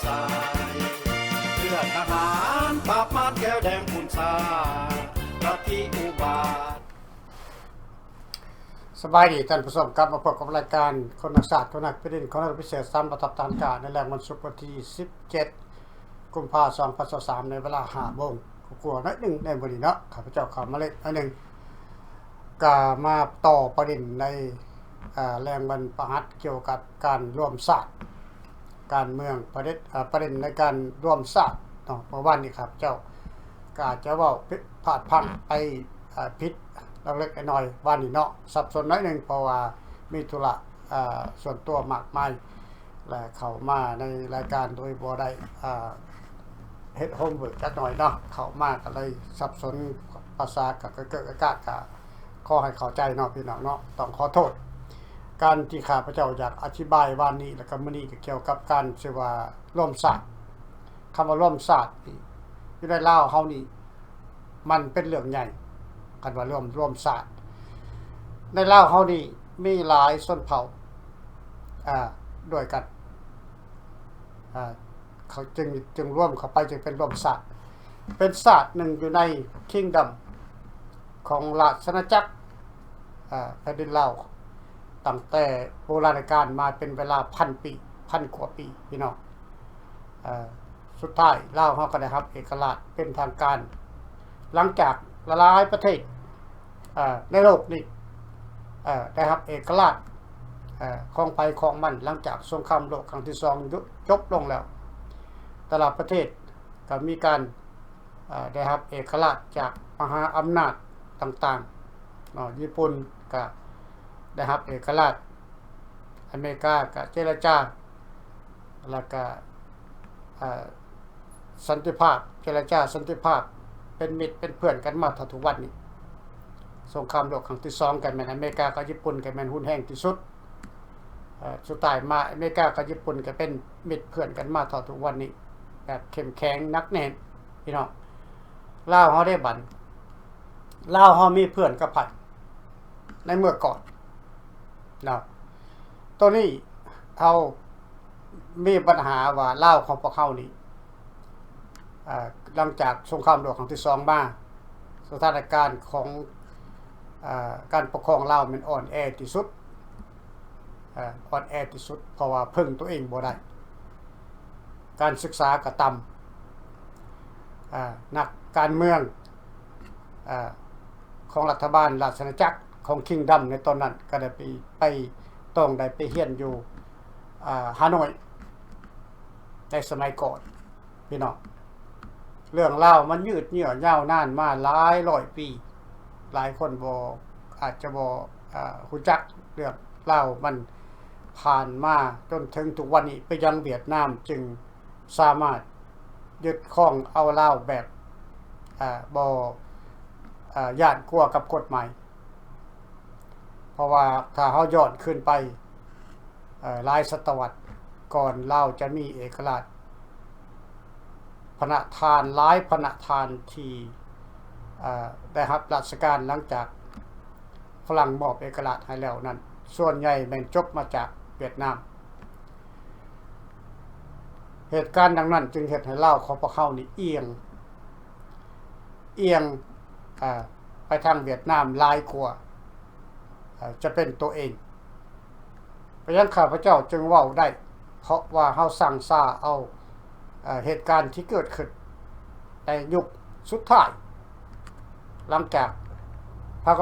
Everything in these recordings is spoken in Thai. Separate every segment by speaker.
Speaker 1: สายเลือดทหารปราบมารแก้วแดงคุณสาลัทธิอุบาท
Speaker 2: สบายดีท่านผู้ชมครับมาพบกับรายการคนนักศาสตร์คนนักประเด็นคนนักพิเศษ3ประทับตานการในแรงวันศุกร์ที่17กุมภาพันธ์2023ในเวลา 5 โมงกว่าๆน้อยนึงในวันนี้เนาะข้าพเจ้าเข้ามาเล่นอันนึงก็มาต่อประเด็นในแรงวันประหัสเกี่ยวกับการร่วมศาสตร์การเมืองประเด็นในการร่วมศาสตร์เนาะเมื่อวานนี้ครับเจ้าก็อาจจะเว้าพลาดพลั้งไปผิดเล็กๆน้อยๆวันนี้เนาะสับสนน้อยนึงเพราะว่ามีธุระส่วนตัวมากมายและเข้ามาในรายการโดยบ่ได้เฮ็ดโฮมเวิร์คจักหน่อยเนาะเข้ามาก็เลยสับสนภาษากับเกิดอากาศก็ขอให้เข้าใจเนาะพี่น้องเนาะต้องขอโทษการที่ข้าพเจ้าอยากอธิบายวันนี้แล้วก็มื้อนี้ก็เกี่ยวกับการที่ว่าร่วมศาสตร์คำว่าร่วมศาสตร์นี่อยู่ในลาวเฮานี่มันเป็นเรื่องใหญ่กันว่าร่วมศาสตร์ในลาวเฮานี่มีหลายชนเผ่าด้วยกันเขาจึงร่วมเข้าไปจึงเป็นร่วมศาสตร์เป็นศาสตร์หนึ่งอยู่ใน Kingdom ของราชอาณาจักรแผ่นดินลาวตั้งแต่โบราณกาลมาเป็นเวลา1,000 ปี1,000 กว่าปีพี่น้องสุดท้ายลาวเฮาก็ได้รับเอกราชเป็นทางการหลังจากหลายประเทศในโลกนี้ได้รับเอกราชของไปของมันหลังจากสงครามโลกครั้งที่2จบลงแล้วแต่ละประเทศก็มีการได้รับเอกราชจากมหาอำนาจต่างๆญี่ปุ่นก็ได้รับเอกราชอเมริกาก็เจรจาแล้วก็สันติภาพเจรจาสันติภาพเป็นมิตรเป็นเพื่อนกันมาทุกวันนี้สงครามโลกครั้งที่2กันแม่นอเมริกากับญี่ปุ่นก็แม่นหุ้นแห้งที่สุดสุดท้ายมาอเมริกากับญี่ปุ่นก็เป็นมิตรเพื่อนกันมาทุกวันนี้แบบเข้มแข็งนักแน่นพี่น้องลาวเฮาได้บัดลาวเฮามีเพื่อนกับไผในเมื่อก่อนนะตัวนี้เฮามีปัญหาว่าลาวของพวกเฮานี่หลังจากสงครามโลกครั้งที่2มาสถานการณ์ของการปกครองลาวมันอ่อนแอที่สุดเพราะว่าพึ่งตัวเองบ่ได้การศึกษาก็ต่ำนักการเมืองของรัฐบาลราชอาณาจักรของ Kingdom ในตอนนั้นก็ได้ไปต้องได้ไปเรียนอยู่ฮานอยในสมัยก่อนพี่น้องเรื่องราวมันยืดเยื้อยาวนานมาหลายร้อยปีหลายคนอาจจะรู้จักเรื่องราวมันผ่านมาจนถึงทุกวันนี้ไปยังเวียดนามจึงสามารถยึดครองเอาลาวแบบย่านกลัวกับกฎหมายเพราะว่าถ้าเฮาย้อนขึ้นไปหลายศตวรรษก่อนลาวจะมีเอกราชพระทานหลายพระทานที่ได้รับราชการหลังจากฝรั่งมอบเอกราชให้แล้วนั้นส่วนใหญ่แม่นจบมาจากเวียดนามเหตุการณ์ดังนั้นจึงเฮ็ดให้ลาวของพวกเขานี่เอียงไปทางเวียดนามหลายกว่าจะเป็นตัวเองเพราะฉะนั้นข้าพเจ้าจึงเว้าได้เพราะว่าเฮาสั่งซาเอาเหตุการณ์ที่เกิดขึ้นในยุคสุดท้ายหลังจาก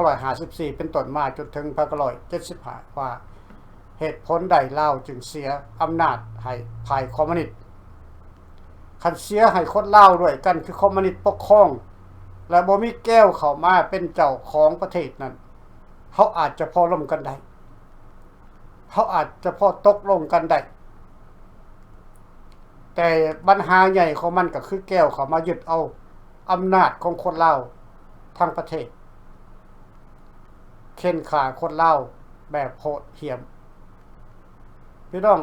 Speaker 2: 1954เป็นต้นมาจนถึง1975ว่าเหตุผลใดลาวจึงเสียอำนาจให้ฝ่ายคอมมิวนิสต์คันเสียให้คนลาวด้วยกันคือคอมมิวนิสต์ปกครองและบ่มีแก้วเข้ามาเป็นเจ้าของประเทศนั้นเขาอาจจะพอร่วมกันได้เขาอาจจะพอตกลงกันได้แต่ปัญหาใหญ่ของมันก็คือแก้วเข้ามายึดเอาอำนาจของคนลาวทั้งประเทศเค้นฆ่าคนลาวแบบโหดเหี้ยมพี่น้อง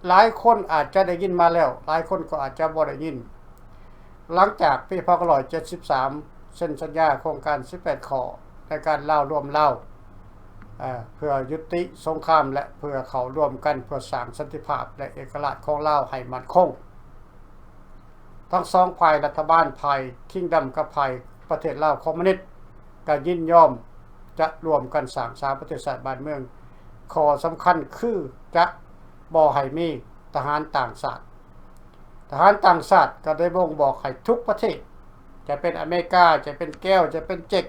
Speaker 2: หลายคนอาจจะได้ยินมาแล้วหลายคนก็อาจจะบ่ได้ยินหลังจากปี2573เซ็นสัญญาโครงการ18ข้อในการลาวรวมลาว เพื่อยุติสงครามและเพื่อเขาร่วมกันเพื่อสร้างสันติภาพและเอกราชของลาวให้มั่นคงทั้งสองฝ่ายรัฐบาลฝ่ายคิงดัมกับฝ่ายประเทศลาวคอมมิวนิสต์ก็ยินยอมจะรวมกันสร้างสาประเทศชาติบ้านเมืองข้อสำคัญคือจะบ่ให้มีทหารต่างชาติทหารต่างชาติก็ได้บ่งบอกให้ทุกประเทศจะเป็นอเมริกาจะเป็นแก้วจะเป็นเจ็ก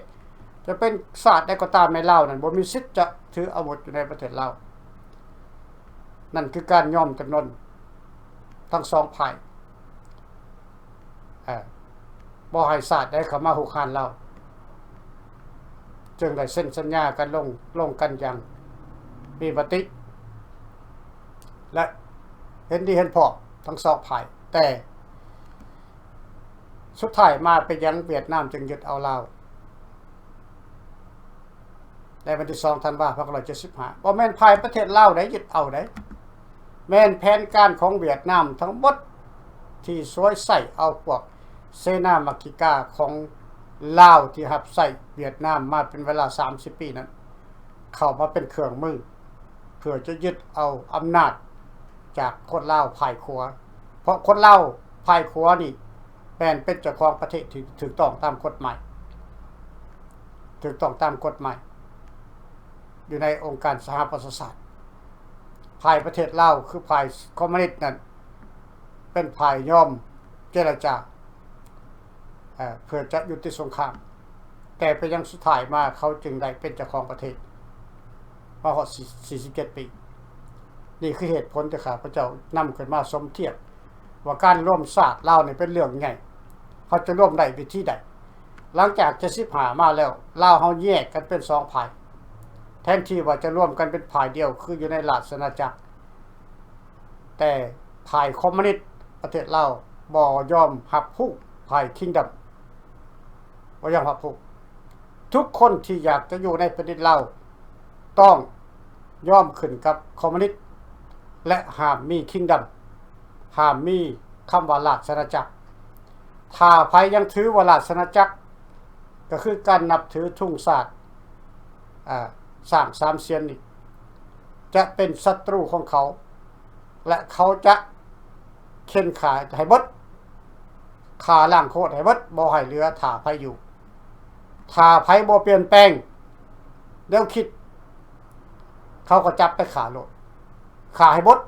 Speaker 2: จะเป็นชาติใดก็ตามในลาวนั้นบ่มีสิทธิ์จะถืออาวุธอยู่ในประเทศลาวนั่นคือการยอมจำนนทั้งสองฝ่ายบ่ให้ชาติใดเข้ามาหุกคานลาวจึงได้เซ็นสัญญากันลงกันอย่างมีมติและเห็นดีเห็นพอทั้งสองฝ่ายแต่สุดท้ายมาไปยังเวียดนามจึงยึดเอาลาวในวันที่2ธันวาคม2575บ่แม่นภายประเทศลาวได้ยึดเอาได้แม่นแผนการของเวียดนามทั้งหมดที่สวยใส่เอาพวกเสนามัคคิกาของลาวที่รับใส่เวียดนามมาเป็นเวลา30ปีนั้นเข้ามาเป็นเครื่องมือเพื่อจะยึดเอาอำนาจจากคนลาวภายขัวเพราะคนลาวภายขัวนี่เป็นเจ้าของประเทศที่ถูกต้องตามกฎหมายถูกต้องตามกฎหมายอยู่ในองค์การสหประชาชาติภายประเทศลาวคือภายคอมมิวนิสต์นั้นเป็นภายยอมเจรจาเพื่อจะยุติสงครามแต่ไปยังสุดท้ายมาเขาจึงได้เป็นเจ้าของประเทศมาฮอด47 ปีนี่คือเหตุผลที่ข้าพเจ้านำขึ้นมาสมเทียบว่าการร่วมชาติลาวนี่เป็นเรื่องใหญ่เขาจะร่วมได้วิธีใดหลังจาก75มาแล้วลาวเฮาแยกกันเป็น2ฝ่ายแทนที่ว่าจะร่วมกันเป็นฝ่ายเดียวคืออยู่ในราชอาณาจักรแต่ฝ่ายคอมมิวนิสต์ประเทศลาวบ่ยอมรับผู้ฝ่ายคิงดัมบ่ยอมรับผู้ทุกคนที่อยากจะอยู่ในประเทศลาวต้องยอมขึ้นกับคอมมิวนิสต์และห้ามมีคิงดัมห้ามมีคำว่าราชอาณาจักรถ้าใครยังถือว่าราชอาณาจักรก็คือการนับถือทุ่งศาสตร์สร้างสามเสียนนี่จะเป็นศัตรูของเขาและเขาจะเค้นขาให้บดขาล่างโคตรให้บดบ่ให้เหลือถ้าไผอยู่ถ้าไผบ่เปลี่ยนแปลงเดี๋ยวคิดเขาก็จับไปขาโลดขาให้บด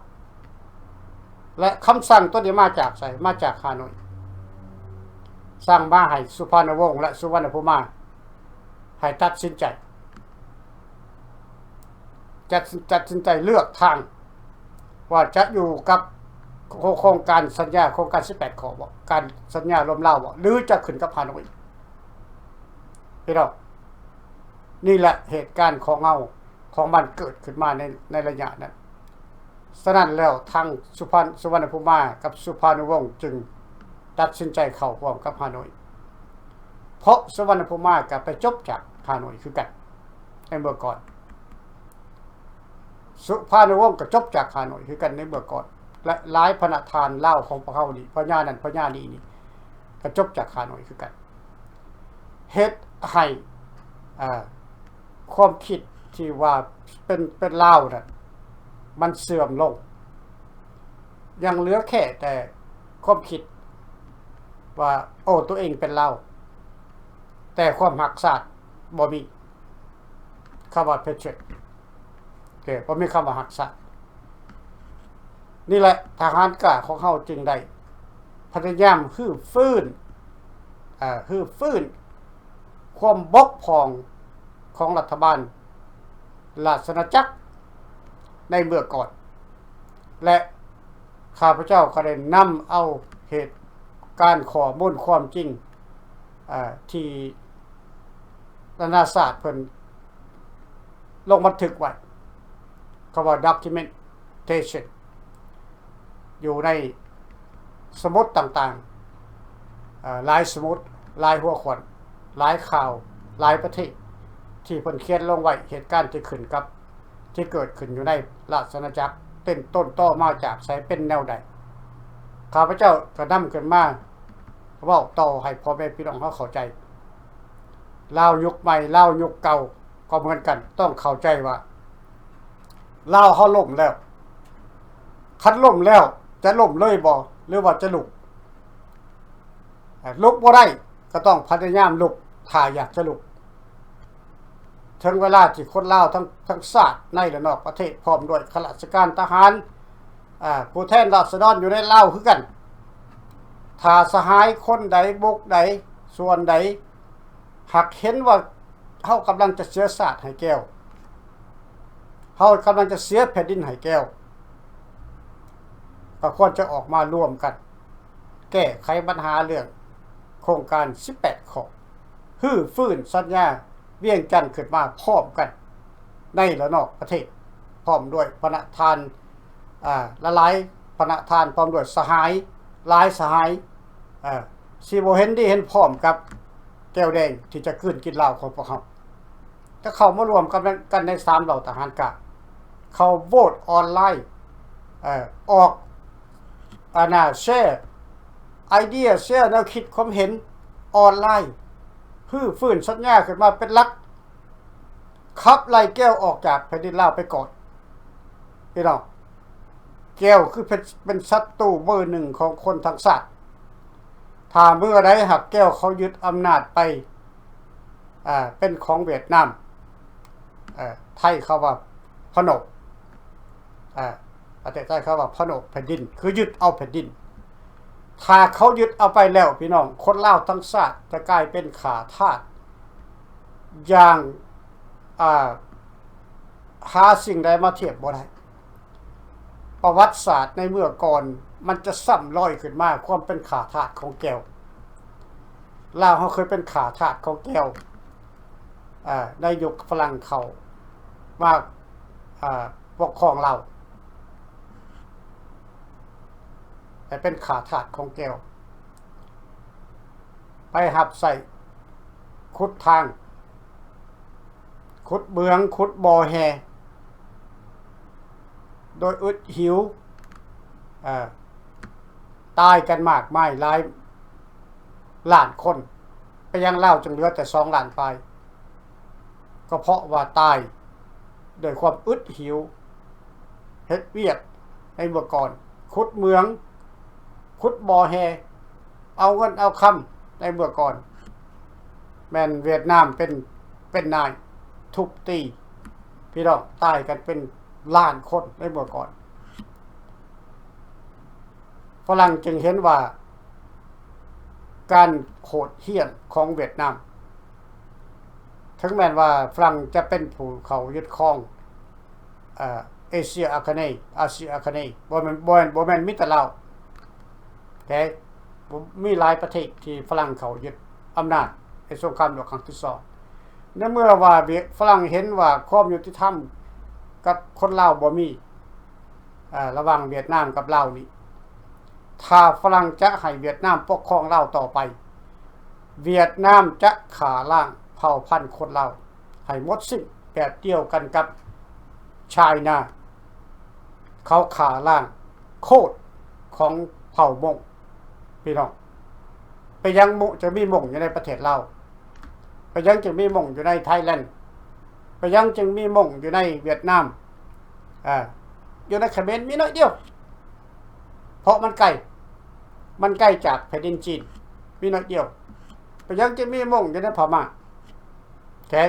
Speaker 2: และคำสั่งตัวนี้มาจากไสมาจากฮานอยสร้างมาให้สุพรรณวงศ์และสุวรรณภูมิให้ตัดสินใจเลือกทางว่าจะอยู่กับโครงการสัญญาโครงการ18ข้อบ่การสัญญาล้มเล่าบ่หรือจะขึ้นกับฮานอยพี่น้องนี่แหละเหตุการณ์ของมันเกิดขึ้นมาในระยะนั้นฉะนั้นแล้วทางสุวรรณภูมิกับสุพรรณวงศ์จึงตัดสินใจเข้าร่วมกับฮานอยเพราะสุวรรณภูมิก็ไปจบจากฮานอยคือกันในเมื่อก่อนสุพรรณวงศ์ก็จบจากฮานอยคือกันในเมื่อก่อนและหลายพระทานเล่าของพวกเขานี่พญานั้นพญานี้นี่ก็จบจากฮานอยคือกันเฮ็ดให้ความคิดที่ว่าเป็นลาวน่ะมันเสื่อมลงยังเหลือแค่แต่ความคิดว่าโอ้ตัวเองเป็นลาวแต่ความหักษาดบ่มีคำว่าเพชรบ่มีคำว่าหักษาดนี่แหละทหารกล้าของเฮาจึงได้พยายามฮื้อฟื้นความบกพร่องของรัฐบาลราชอาณาจักรในเมื่อก่อนและข้าพเจ้าก็ได้นำเอาเหตุการณ์ข้อมูลความจริงที่นานาศาสตร์เพิ่นลงบันทึกไว้คำว่า documentation อยู่ในสมุดต่างๆหลายสมุดหลายหัวข้อหลายข่าวหลายประเทศที่เพิ่นเขียนลงไว้เหตุการณ์ที่ขึ้นกับที่เกิดขึ้นอยู่ในราชอาณาจักรเป็นต้นต่อมาจากไสเป็นแนวใดข้าพเจ้าก็นำขึ้นมาเว้าต่อให้พ่อแม่พี่น้องเขาเข้าใจลาวยุคใหม่ลาวยุคเก่า ก็เหมือนกันต้องเข้าใจว่าลาวเฮาล่มแล้วคันล่มแล้วจะล่มเลยบ่หรือว่าจะลุกลุกบ่ได้ก็ต้องพยายามลุกถ้าอยากจะลุกถึงเวลาที่คนลาวทั้งชาติในและนอกประเทศพร้อมด้วยข้าราชการทหารผู้แทนราษฎรอยู่ในลาวคือกันถ้าสหายคนใดบุกใดส่วนใดหากเห็นว่าเฮากำลังจะเสียชาติให้แก้วเฮากำลังจะเสียแผ่นดินให้แก้วก็ควรจะออกมาร่วมกันแก้ไขปัญหาเรื่องโครงการ18ข้อฮื้อฟื้นสัญญาเวียงจันทน์ขึ้นมาพร้อมกันในและนอกประเทศพร้อมด้วยพระทานละหลายพระทานพร้อมด้วยสหายหลายสหายสิบ่เห็นดีเห็นพร้อมกับแก้วแดงที่จะขึ้นกินเหล้าของพวกเขาถ้าเข้ามารวมกันใน3เหล่าทหารกะเขาโหวตออนไลน์ออกแชร์ไอเดียแชร์แนวคิดความเห็นออนไลน์ฮื้อฟื้นสัญญาขึ้นมาเป็นหลักขับไล่แก้วออกจากแผ่นดินลาวไปก่อนพี่น้องแก้วคือเป็นศัตรูเบอร์1ของคนทั้งชาติถ้าเมื่อใดหากแก้วเขายึดอำนาจไปเป็นของเวียดนามไทยเขาว่าพนกประเทศไทยเขาว่าพนกแผ่นดินคือยึดเอาแผ่นดินถ้าเขายึดเอาไปแล้วพี่น้องคนลาวทั้งชาติจะกลายเป็นขาทาสอย่างหาสิ่งใดมาเทียบบ่ได้ประวัติศาสตร์ในเมื่อก่อนมันจะซ้ำรอยขึ้นมาความเป็นขาทาสของแก้วลาวเขาเคยเป็นขาทาสของแก้วในยุคฝรั่งเขามาปกครองเราแต่เป็นขาทาสของแก้วไปหับใส่ขุดทางขุดเบืองขุดบ่อแฮโดยอึดหิวตายกันมากมายหลายล้านคนไปยังเล่าจึงเหลือแต่2 ล้านปลายก็เพราะว่าตายโดยความอึดหิวเฮ็ดเวียกในเมื่อก่อนขุดเมืองขุดบ่อแฮเอาเงินเอาคำในเมื่อก่อนแม่นเวียดนามเป็นนายทุบตีพี่น้องตายกันเป็นล้านคนในเมื่อก่อนฝรั่งจึงเห็นว่าการโหดเหี้ยมของเวียดนามถึงแม้ว่าฝรั่งจะเป็นผู้เขายึดครองเอเชียอาคเนย์บ่แม่นมีแต่ลาวแต่มีหลายประเทศที่ฝรั่งเขายึดอำนาจในสงครามโลกครั้งที่2ในเมื่อว่าฝรั่งเห็นว่าความยุติธรรมกับคนลาวบ่มีระหว่างเวียดนามกับลาวนี่ถ้าฝรั่งจะให้เวียดนามปกครองลาวต่อไปเวียดนามจะขาล้างเผ่าพันธุ์คนลาวให้หมดสิ้นแบบเดียวกันกับไชน่าเขาขาล้างโคตรของเผ่ามงพี่น้องไปยังจะมีมงอยู่ในประเทศลาวไปยังจะมีมงอยู่ในไทยแลนด์ไปยังจึงมีมงอยู่ในเวียดนามอยู่ในเขมรมีน้อยเดียวเพราะมันใกล้จากแผ่นดินจีนมีน้อยเดียวไปยังจะมีมงอยู่ในพม่าแค่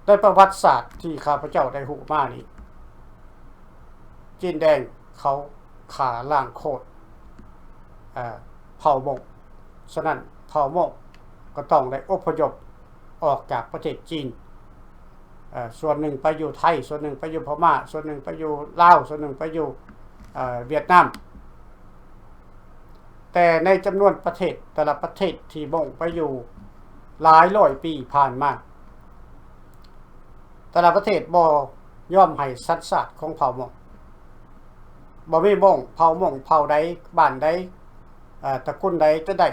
Speaker 2: ในประวัติศาสตร์ที่ข้าพเจ้าได้หูมานี่จีนแดงเขาขาล้างโคตรเผ่ามงฉะนั้นเผ่ามงก็ต้องได้อพยพออกจากประเทศจีนส่วนหนึ่งไปอยู่ไทยส่วนหนึ่งไปอยู่พม่าส่วนหนึ่งไปอยู่ลาวส่วนหนึ่งไปอยู่เวียดนามแต่ในจำนวนประเทศแต่ละประเทศที่มงไปอยู่หลายร้อยปีผ่านมาแต่ละประเทศบ่ยอมให้สัญชาติของเผ่ามงบ่มีมงเผ่ามงเผ่าใดบ้านใดตระกูลใดจะได้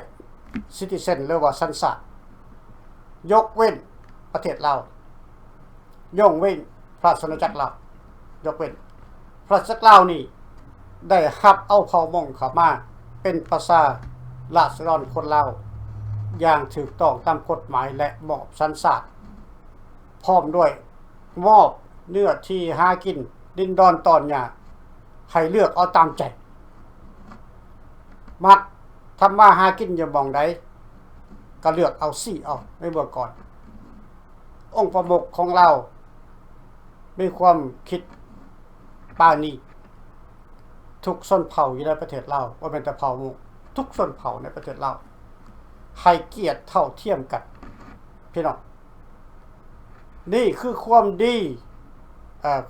Speaker 2: ซิติเซนหรือว่าสัญชาติยกเว้นประเทศลาวยกเว้นพระราชอาณาจักรลาวยกเว้นพระราชอาณาจักรลาวนี่ได้รับเอาเผ่ามงเข้ามาเป็นประชาราษฎรคนลาวอย่างถูกต้องตามกฎหมายและมอบสัญชาติ พร้อมด้วยมอบเนื้อที่หากินดินดอนตอนหญ้าให้เลือกเอาตามใจมักทำมาหากินอยู่หม่องใดก็เลือกเอาสิเอาในเมื่อก่อน องค์ประมุขของเรามีความคิดปานีทุกชนเผ่าอยู่ในประเทศเราบ่แม่นแต่เผ่ามุทุกชนเผ่าในประเทศเราให้เกียรติเท่าเทียมกันพี่น้องนี่คือความดี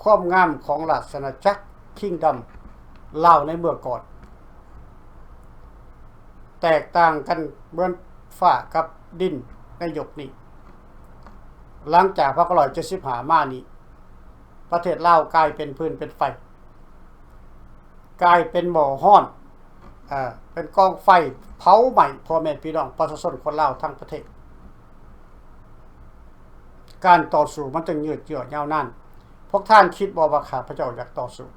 Speaker 2: ความงามของราชอาณาจักรคิงดอมลาวในเมื่อก่อนแตกต่างกันเหมือนฟ้ากับดินในยุคนี้หลังจาก1975มานี้ประเทศลาวกลายเป็นพื้นเป็นไฟกลายเป็นหม้อฮ้อนเป็นกองไฟเผาไหม้พ่อแม่พี่น้องประชาชนคนลาวทั้งประเทศการต่อสู้มันจึงยืดเยื้อยาวนานพวกท่านคิดบ่ว่าข้าพเจ้าอยากต่อสู้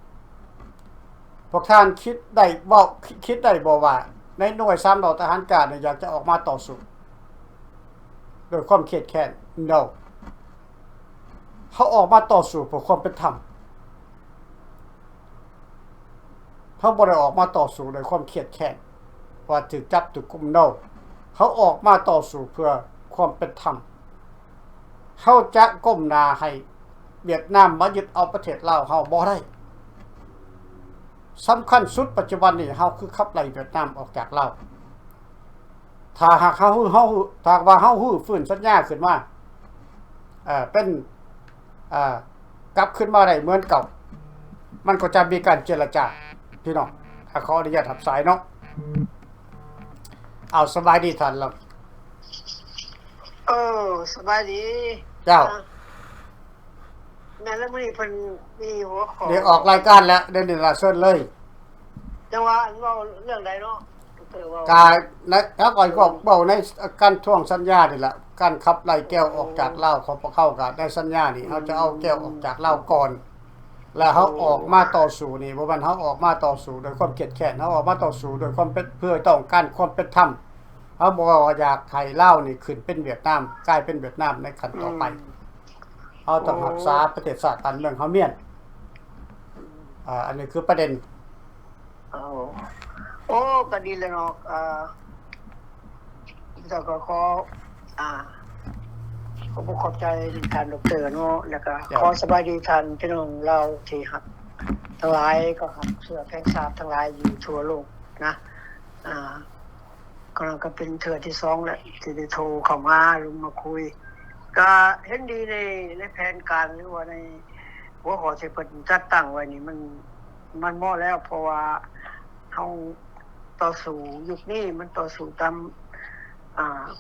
Speaker 2: พวกท่านคิดได้บ่ว่าในหน่วย3เหล่าทหารกล้าเนี่ยอยากจะออกมาต่อสู้โดยความเครียดแค้น no เขาออกมาต่อสู้เพื่อความเป็นธรรมเขาบ่ได้ออกมาต่อสู้โดยความเครียดแค้นว่าถูกจับถูกกุม no เขาออกมาต่อสู้เพื่อความเป็นธรรมเขาจะก้มหน้าให้เวียดนามมายึดเอาประเทศลาวเฮาบ่ได้สำคัญสุดปัจจุบันนี้เฮาคือขับไล่เวียดนามออกจากลาวถ้าหากถ้าว่าเฮาฟื้นสัญญาขึ้นมาเป็นกลับขึ้นมาได้เหมือนเก่ามันก็จะมีการเจรจาพี่น้องขออนุญาตรับสายเนาะเอาสบายดีท่านล่ะ
Speaker 3: สบายดี
Speaker 2: เจ้า
Speaker 3: แม่แล้วมื้อนี้เพิ่นมีหัวข้อ
Speaker 2: เดี๋ยวออกรายการแล้วเดี๋ยวนี้ล่ะเชิญเลย
Speaker 3: จังว่าอันเว้าเรื่องใดเนาะ
Speaker 2: กาแล้วก่อนก็เว้าในการทวงสัญญานี่ล่ะการขับไล่แก้วออกจากลาวเขาบ่เข้ากันในสัญญานี่เฮาจะเอาแก้วออกจากลาวก่อนแล้วเฮาออกมาต่อสู้นี่บ่แม่นเฮาออกมาต่อสู้โดยความเครียดแค้นเฮาออกมาต่อสู้โดยความเป็นเพื่อต้องการความเป็นธรรมเฮาบ่อยากให้ลาวนี่ขึ้นเป็นเวียดนามกลายเป็นเวียดนามในขั้นต่อไปเฮาต้องรักษาประเทศชาติบ้านเมืองเฮาเมียนอันนี้คือประเด็น
Speaker 3: ก็ดีแล้วเนาะแล้วก็ขอบใจท่านดอกเตอร์เนาะแล้วก็ขอสบายดีท่านพี่น้องเราที่ฮักทั้งหลายก็ฮักเสื้อแพงสาบทั้งหลายอยู่ทั่วโลกนะก็เป็นเทื่อที่2แล้วที่ได้โทรเข้ามาลงมาคุยก็เห็นดีในแผนการหรือว่าในหัวข้อที่เพิ่นจัดตั้งไว้นี่มันเหมาะแล้วเพราะว่าเฮาต่อสู้ยุคนี้มันต่อสู้ตาม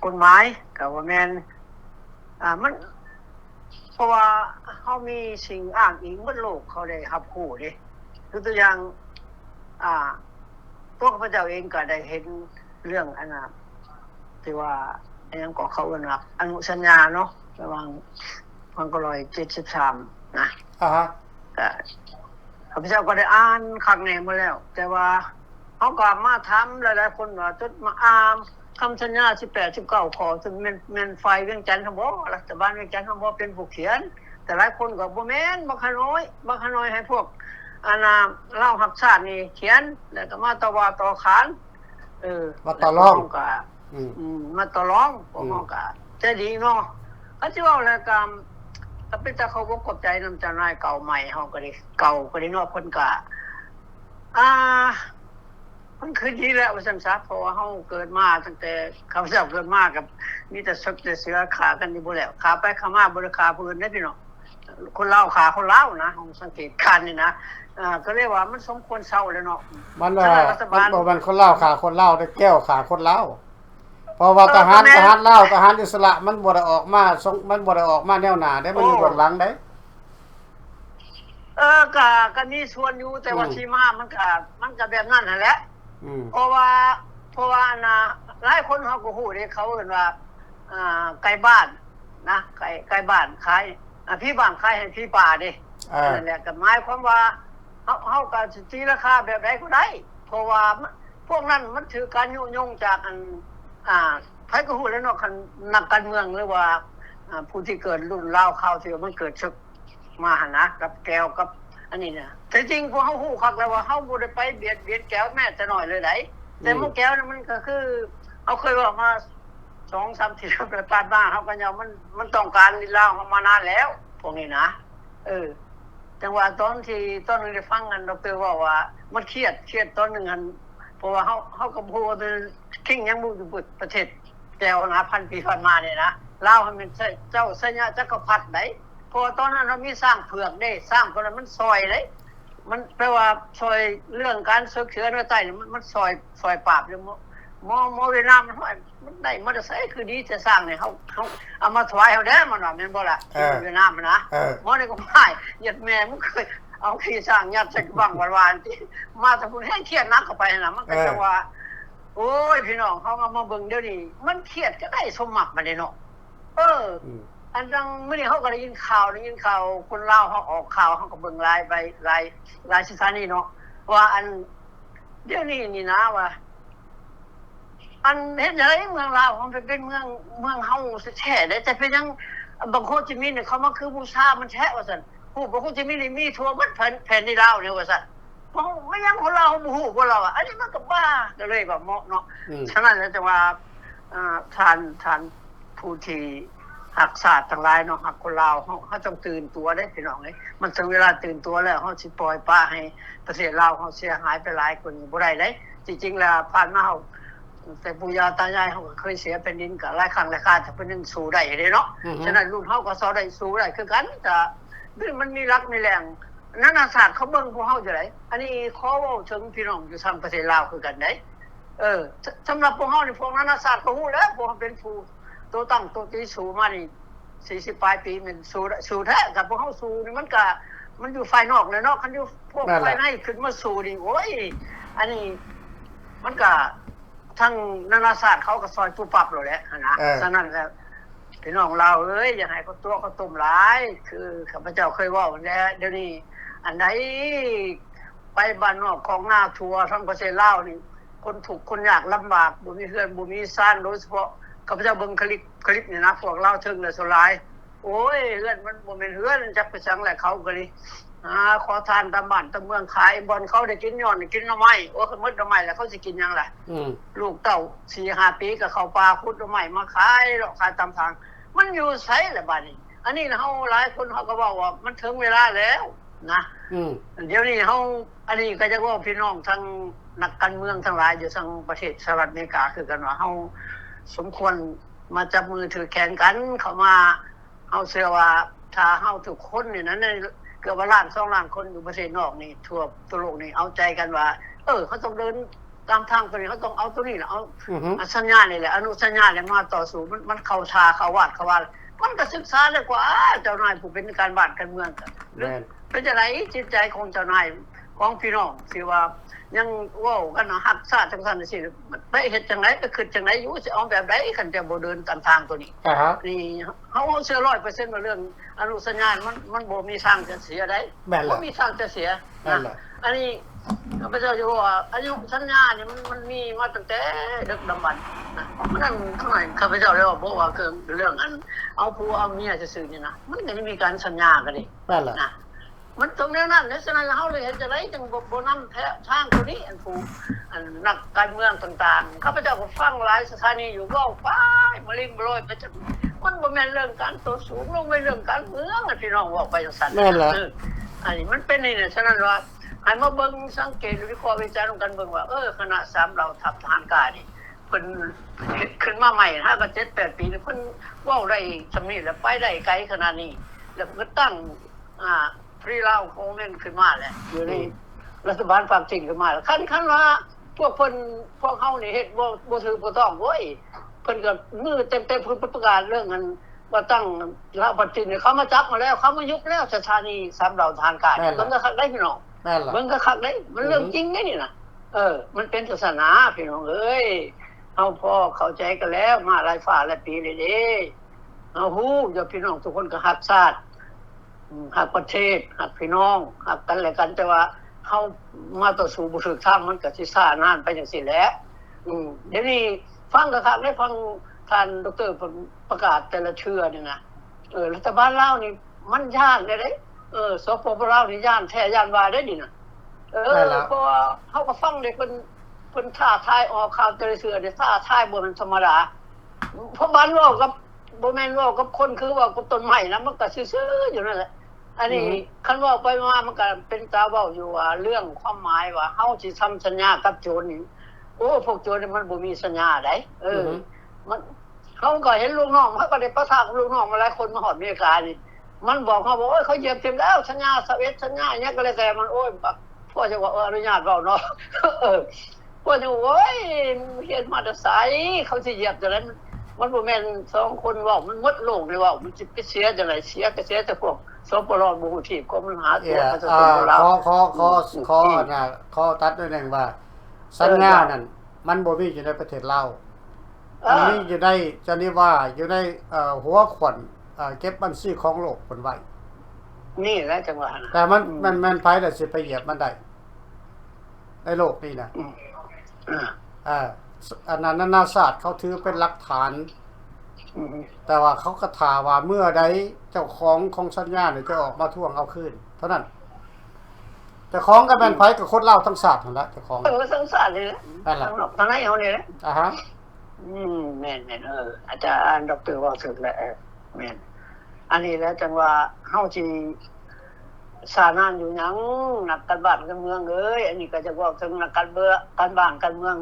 Speaker 3: กฎหมายก็ว่าแม่นมันเพราะว่าเฮามีสิ่งอ้างอิงบนโลกเขาได้รับรู้เด้คือตัวอย่างตัวข้าพเจ้าเองก็ได้เห็นเรื่องอันน่ะที่ว่าอันนั้นก็เขาเอิ้นว่าอนุสัญญาเนาะระหว่าง1973นะข้าพเจ้าก็ได้อ่านข้างในมาแล้วแต่ว่าเฮาก็มาถามหลายๆคนว่าจดมาอ่านคำสัญญา18 19ข้อซึ่งแม่นฝ่ายเวียงจันทน์บ่รัฐบาลเวียงจันทน์บ่เป็นผู้เขียนแต่หลายคนก็บ่แม่นบ่ขน้อยให้พวกลาวรักชาตินี่เขียนแล้วก็มาต่อว่าต่อขาน
Speaker 2: มาต่อรอง
Speaker 3: ก็มาต่อรองพวกเฮาก็จะดีเนาะก็สิเว้าแล้วก็เป็นตาเขาบ่ขอบใจนำเจ้านายเก่าใหม่เฮาก็ได้เก่าก็ได้เนาะเพิ่นก็มันคือดีแล้วว่าซั่นซะเพราะว่าเฮาเกิดมาตั้งแต่ข้าพเจ้าเกิดมากับมีแต่ซกแต่เสือขากันอยู่บ่แล้วขาไปขามาบ่ได้ขาผู้อื่นเด้พี่น้องคนลาวขาคนลาวนะเฮาสังเกตการนี่นะก็เรียกว่ามันสมควรเซาแล้วเนาะ
Speaker 2: มันบ่มันคนลาวขาคนลาวได้แก้วขาคนลาวเพราะว่าทหารลาวทหารอิสระมันบ่ได้ออกมาแนวหน้าได้มันอยู่เบื้องหลังได้
Speaker 3: ก็มีส่วนอยู่แต่ว่าที่มามันก็แบบนั้นนั่นแหละเพราะว่าหลายคนเฮาก็ฮู้เด้เขาเอิ้นว่าไกลบ้านนะไกลบ้านขายพี่บ้านขายให้พี่ป่าเด้นั่นแหละก็หมายความว่าเฮาก็สิตีราคาแบบใดก็ได้เพราะว่าพวกนั้นมันถือการยุยงจากไผก็ฮู้แล้วเนาะคันนักการเมืองหรือว่า ผู้ที่เกิดรุ่นเล่าเข้าที่มันเกิดชึกมาหนะกับแก้วกับอันนี้นะแต่จริงพวกเฮาฮู้คักแล้วว่าเฮาบ่ได้ไปเบียดแก้วแม้แต่น้อยเลยไดแต่หมู่แก้วนี่มันก็คือเอาเคยว่ามา 2-3 ทีแล้วไปปานบ้านเฮาก็ยังมันต้องการนี่ลาวเฮามานานแล้วพวกนี้นะจังว่าตอนนึงได้ฟังกันดร.ว่ามันเครียดตอนนึงอันเพราะว่าเฮาก็บ่ฮู้ว่าคิงยังบ่อยู่ประเทศแก้วนะพันปีผ่านมาเนี่ยนะลาวมันเจ้าสัญญาจักรพรรดิได้พอตอนนั้นเรามีสร้างเผือกได้สร้างคนนั้นมันซอยเลยมันแปลว่าซอยเรื่องการเสือเชื้อเนื้อไตมันซอยปราบเลยมอเวลามันได้มันจะใช้คือดีจะสร้างเนี่ยเขาเอามาถวายเขาได้มันว่าแม่นบ่ล่ะเวลามันนะมอนี่ก็ไม่หยัดแม่มันเคยเอาขี้สร้างยัดใส่บังวานๆที่มาแต่พุ่นให้เครียดนักเข้าไปน่ะมันก็จะว่าโอ้ยพี่น้องเขามาเบิ่งเดี๋ยวนี้มันเครียดก็ได้สมมักมาได้เนาะอันดังเมื่อนี้เขาก็ได้ยินข่าวคนเล่าเขาออกข่าวเขาก็เบิ่งไลน์ไปไลน์สถานีเนาะว่าอันเดี๋ยวนี้นี่นะว่าอันเฮ็ดจังได๋เมืองลาวมันเป็นเมืองเฮาแท้ได้แต่เป็นยังบางโคจิมินเนี่ยเขามาคือบูชามันแท้ว่าซั่นฮู้บ่โคจิมินนี่มีทั่วหมดแผ่นดินลาวเนี่ยว่าซั่นเพราะไม่ยังคนลาวบ่ฮู้คนลาวอันนี้มันก็บ้าก็เลยแบบเหมาะเนาะฉะนั้นแล้วจะว่าท่านผู้ที่หักศาสตร์ทั้งหลายเนาะหักคนลาวเขาต้องตื่นตัวได้พี่น้องเอ้ยมันถึงเวลาตื่นตัวแล้วเขาสิปล่อยปละให้ประเทศลาวเขาเสียหายไปหลายคนบ่ได้เด้จริงๆแล้วผ่านมาเฮาแต่ปู่ย่าตายายเขาก็เคยเสียแผ่นดินก็หลายครั้งหลายคราแต่เพิ่นยังสู้ได้เด้เนาะฉะนั้นรุ่นเฮาก็สู้ได้คือกันแต่มันมีรักมีแรงนานาศาสตร์เขาเบิ่งพวกเฮาจังได๋อันนี้ขอเว้าถึงพี่น้องอยู่ทางประเทศลาวคือกันเด้สำหรับพวกเฮานี่พวกนานาศาสตร์ก็ฮู้แล้วพวกเขาเป็นผู้ตัวตั้งตัวตีสู้มานี่40ปลายปีมันสู้แท้กับพวกเฮาสู้นี่มันอยู่ฝ่ายนอกเลยเนาะคันอยู่พวกฝ่ายในขึ้นมาสู้นี่โอ้ยอันนี้มันก็ทั้งนานาศาสตร์เขาก็ซอยปุ๊บปั๊บเลยแหละนะฉะนั้นแล้วพี่น้องเราอย่าให้เขาตัวเขาต้มหลายคือข้าพเจ้าเคยเว้าแล้วเดี๋ยวนี้อันใดไปบ้านนอกของหน้าทัวร์ทั้งประเทศลาวนี่คนทุกข์คนยากลำบากบ่มีเฮือนบ่มีซ่านโดยเฉพาะข้าพเจ้าเบิ่งคลิปนี่นะพวกลาวถึงแล้วสุหลายโอ้ยเฮือนมันบ่แม่นเฮือนจักไปสังแหละเขาก็นี่ขอทานตามบ้านตามเมืองขายบ่อนเขาได้กินย้อนกินหน่อไม้โอ้เขาหมดหน่อไม้แล้วเขาสิกินหยังล่ะลูกเต้า 4-5 ปีก็เข้าป่าขุดหน่อไม้มาขายตามทางมันอยู่ไสล่ะบัดนี้อันนี้เฮาหลายคนเขาก็บอกว่ามันถึงเวลาแล้วนะเดี๋ยวนี้เฮาอันนี้ก็จะว่าพี่น้องทั้งนักการเมืองทั้งหลายอยู่ทางประเทศสหรัฐอเมริกาคือกันว่าเฮาสมควรมาจับมือถือแขนกันเข้ามาเฮาเชื่อว่าถ้าเฮาทุกคนนี่นั้นเกือบ1 ล้าน 2 ล้านคนอยู่ประเทศนอกนี่ทั่วโลกนี่เอาใจกันว่าเขาต้องเดินตามทางตัวนี้เขาต้องเอาตัวนี้ล่ะเอาสัญญานี่แหละอนุสัญญาเนี่ยมาต่อสู้มันเข้าทาเข้าวาดเข้าว่ามันก็ศึกษาได้กว่าเจ้านายผู้เป็นการบ้านการเมืองกันเป็นจังได๋จิตใจของเจ้านายของพี่น้องสิว่ายังเว้ากันฮักชาติจังซั่นจังซี่ไปเฮ็ดจังได๋ไปคิดจังได๋อยู่สิเอาแบบใดคันจะบ่เดินตามทางตัวนี้นี่เฮาเชื่อ 100% ว่าเรื่องอนุสัญญามันบ่มีทางจะเสียได้บ่มีทางจะเสียอันนี้ข้าพเจ้าจะว่าอายุสัญญานี่มันมีมาตั้งแต่ดึกดำบรรพ์นะมันนั่นข้างในข้าพเจ้าเลยว่าบ่ว่าคือเรื่องอันเอาผัวเอาเมียซื่อๆนี่นะมันก็มีการสัญญากันดินะมันตรงแนวนั้นฉะนั้นเฮาเลยเห็นจังได๋จังบ่นำทางตัวนี้อันนักการเมืองต่างๆข้าพเจ้าก็ฟังหลายสถานีอยู่เว้าไปมาลิงบ่ร้อยไปจังมันบ่แม่นเรื่องการตัวสูงลงไปเรื่องการเมืองพี่น้องเว้าไปจังซั่นอันนี้มันเป็นนี่ฉะนั้นว่าให้มาเบิ่งสังเกตวิเคราะห์วิจารณ์กันเบิ่งว่าคณะ3เราทัพทหารกานี่เพิ่นขึ้นมาใหม่ถ้าก็ 7-8 ปีเพิ่นเว้าได้ซำนี้แล้วไปได้ไกลขนาดนี้แล้วก็ตั้งฟรีลาวโคเมนขึ้นมาแหละอยู่ในรัฐบาลฝากจริงขึ้นมาแล้วคันว่าพวกเฮานี่เฮ็ดบ่ถือบ่ต้องโว้ยเพิ่นก็มือเต็มๆเพิ่นประกาศเรื่องนั้นว่าตั้งลาวปัจจุบันเขามาจับมาแล้วเขามายุบแล้วสถานี3ดาวทางการมันก็คักได้พี่น้องมันก็คักได้มันเรื่องจริงได้นี่น่ะมันเป็นศาสนาพี่น้องเอ้ยเฮาพอเข้าใจกันแล้วมาหลายฝ่าหลายปีเลยเด้เฮาฮู้อยู่พี่น้องทุกคนก็รักชาติหักประเทศหักพี่น้องหักกันและกันแต่ว่าเฮามาต่อสู้บ่ถูกทางมันก็สิซ่านานไปจังซี่แหละเดี๋ยวนี้ฟังก็คักได้ฟังท่านดร.ประกาศแต่ละเชื่อนี่นะ รัฐบาลลาวนี่มันย่านได้สปปลาวนี่ย่านแท้ย่านว่าได้ดิน่ะเพราะว่าเฮาก็ฟังได้เพิ่นท้าทายออกข่าวแต่ละเทื่อได้ท้าทายบ่แม่นธรรมดาเพราะบ้านเว้ากับบ่แม่นเว้ากับคนคือเว้ากับต้นไม้นะมันก็ซื่อๆอยู่นั่นแหละอันนี้คันเว้าไปมามันก็เป็นตาเว้าอยู่ว่าเรื่องความหมายว่าเฮาสิทำสัญญากับโจรนี่โอ้พวกโจรนี่มันบ่มีสัญญาได้มันเขาก็เห็นลูกน้องเขาก็ได้ประทะกับลูกน้องมาหลายคนมาฮอดอเมริกานี่มันบอกเขาบอกโอ้ยเขาเหยียบเต็มแล้วสัญญา21สัญญาอย่างเงี้ยก็เลยแต่มันโอ้ยพ่อจะว่าอนุญาตเว้าเนาะพ่อจะโอ้ยเฮ็ดมาแต่ไสเขาสิเหยียบจังได๋มันบ่แม่น2คนเว้ามันหมดโลกเลยเว้ามันสิไปเสียจังได๋เสียก็เสียแต่พวกสปรบ่ฮู้ที่ก็มันหาตัวเขาจะส่งเรา
Speaker 2: ขอตัดด้วยนึงว่าสัญญานั่นมันบ่มีอยู่ในประเทศลาวอันนี้อยู่ในจะนี่ว่าอยู่ในหัวขวัญเก็บบัญชีของโลกเพิ่นไว้
Speaker 3: นี่แหละจังหวะนะ
Speaker 2: แต่มันไผได้สิไปเหยียบมันได้ในโลกนี้นะอันนั้นนานาชาติเขาถือเป็นหลักฐานแต่ว่าเขาก็ถามว่าเมื่อใดเจ้าของสัญญาเนี่ยจะออกมาทวงเอาคืนเท่านั้นแต่ของก็เป็นไผกับคนเล่าทั้งชาตินั่นแหละเจ้าของ
Speaker 3: ทั้งชาติเลยนั่นแหละทางไหนเอานี่แหละ
Speaker 2: ฮะ
Speaker 3: แม่นอาจารย์ดร.ว่าถึกแล้วแม่นอันนี้แล้วจังว่าเฮาสิสานานอยู่หยังนักการบ้านการเมืองเอ้ยอันนี้ก็จะบอกถึงนักการเมืองการบ้านการเมือง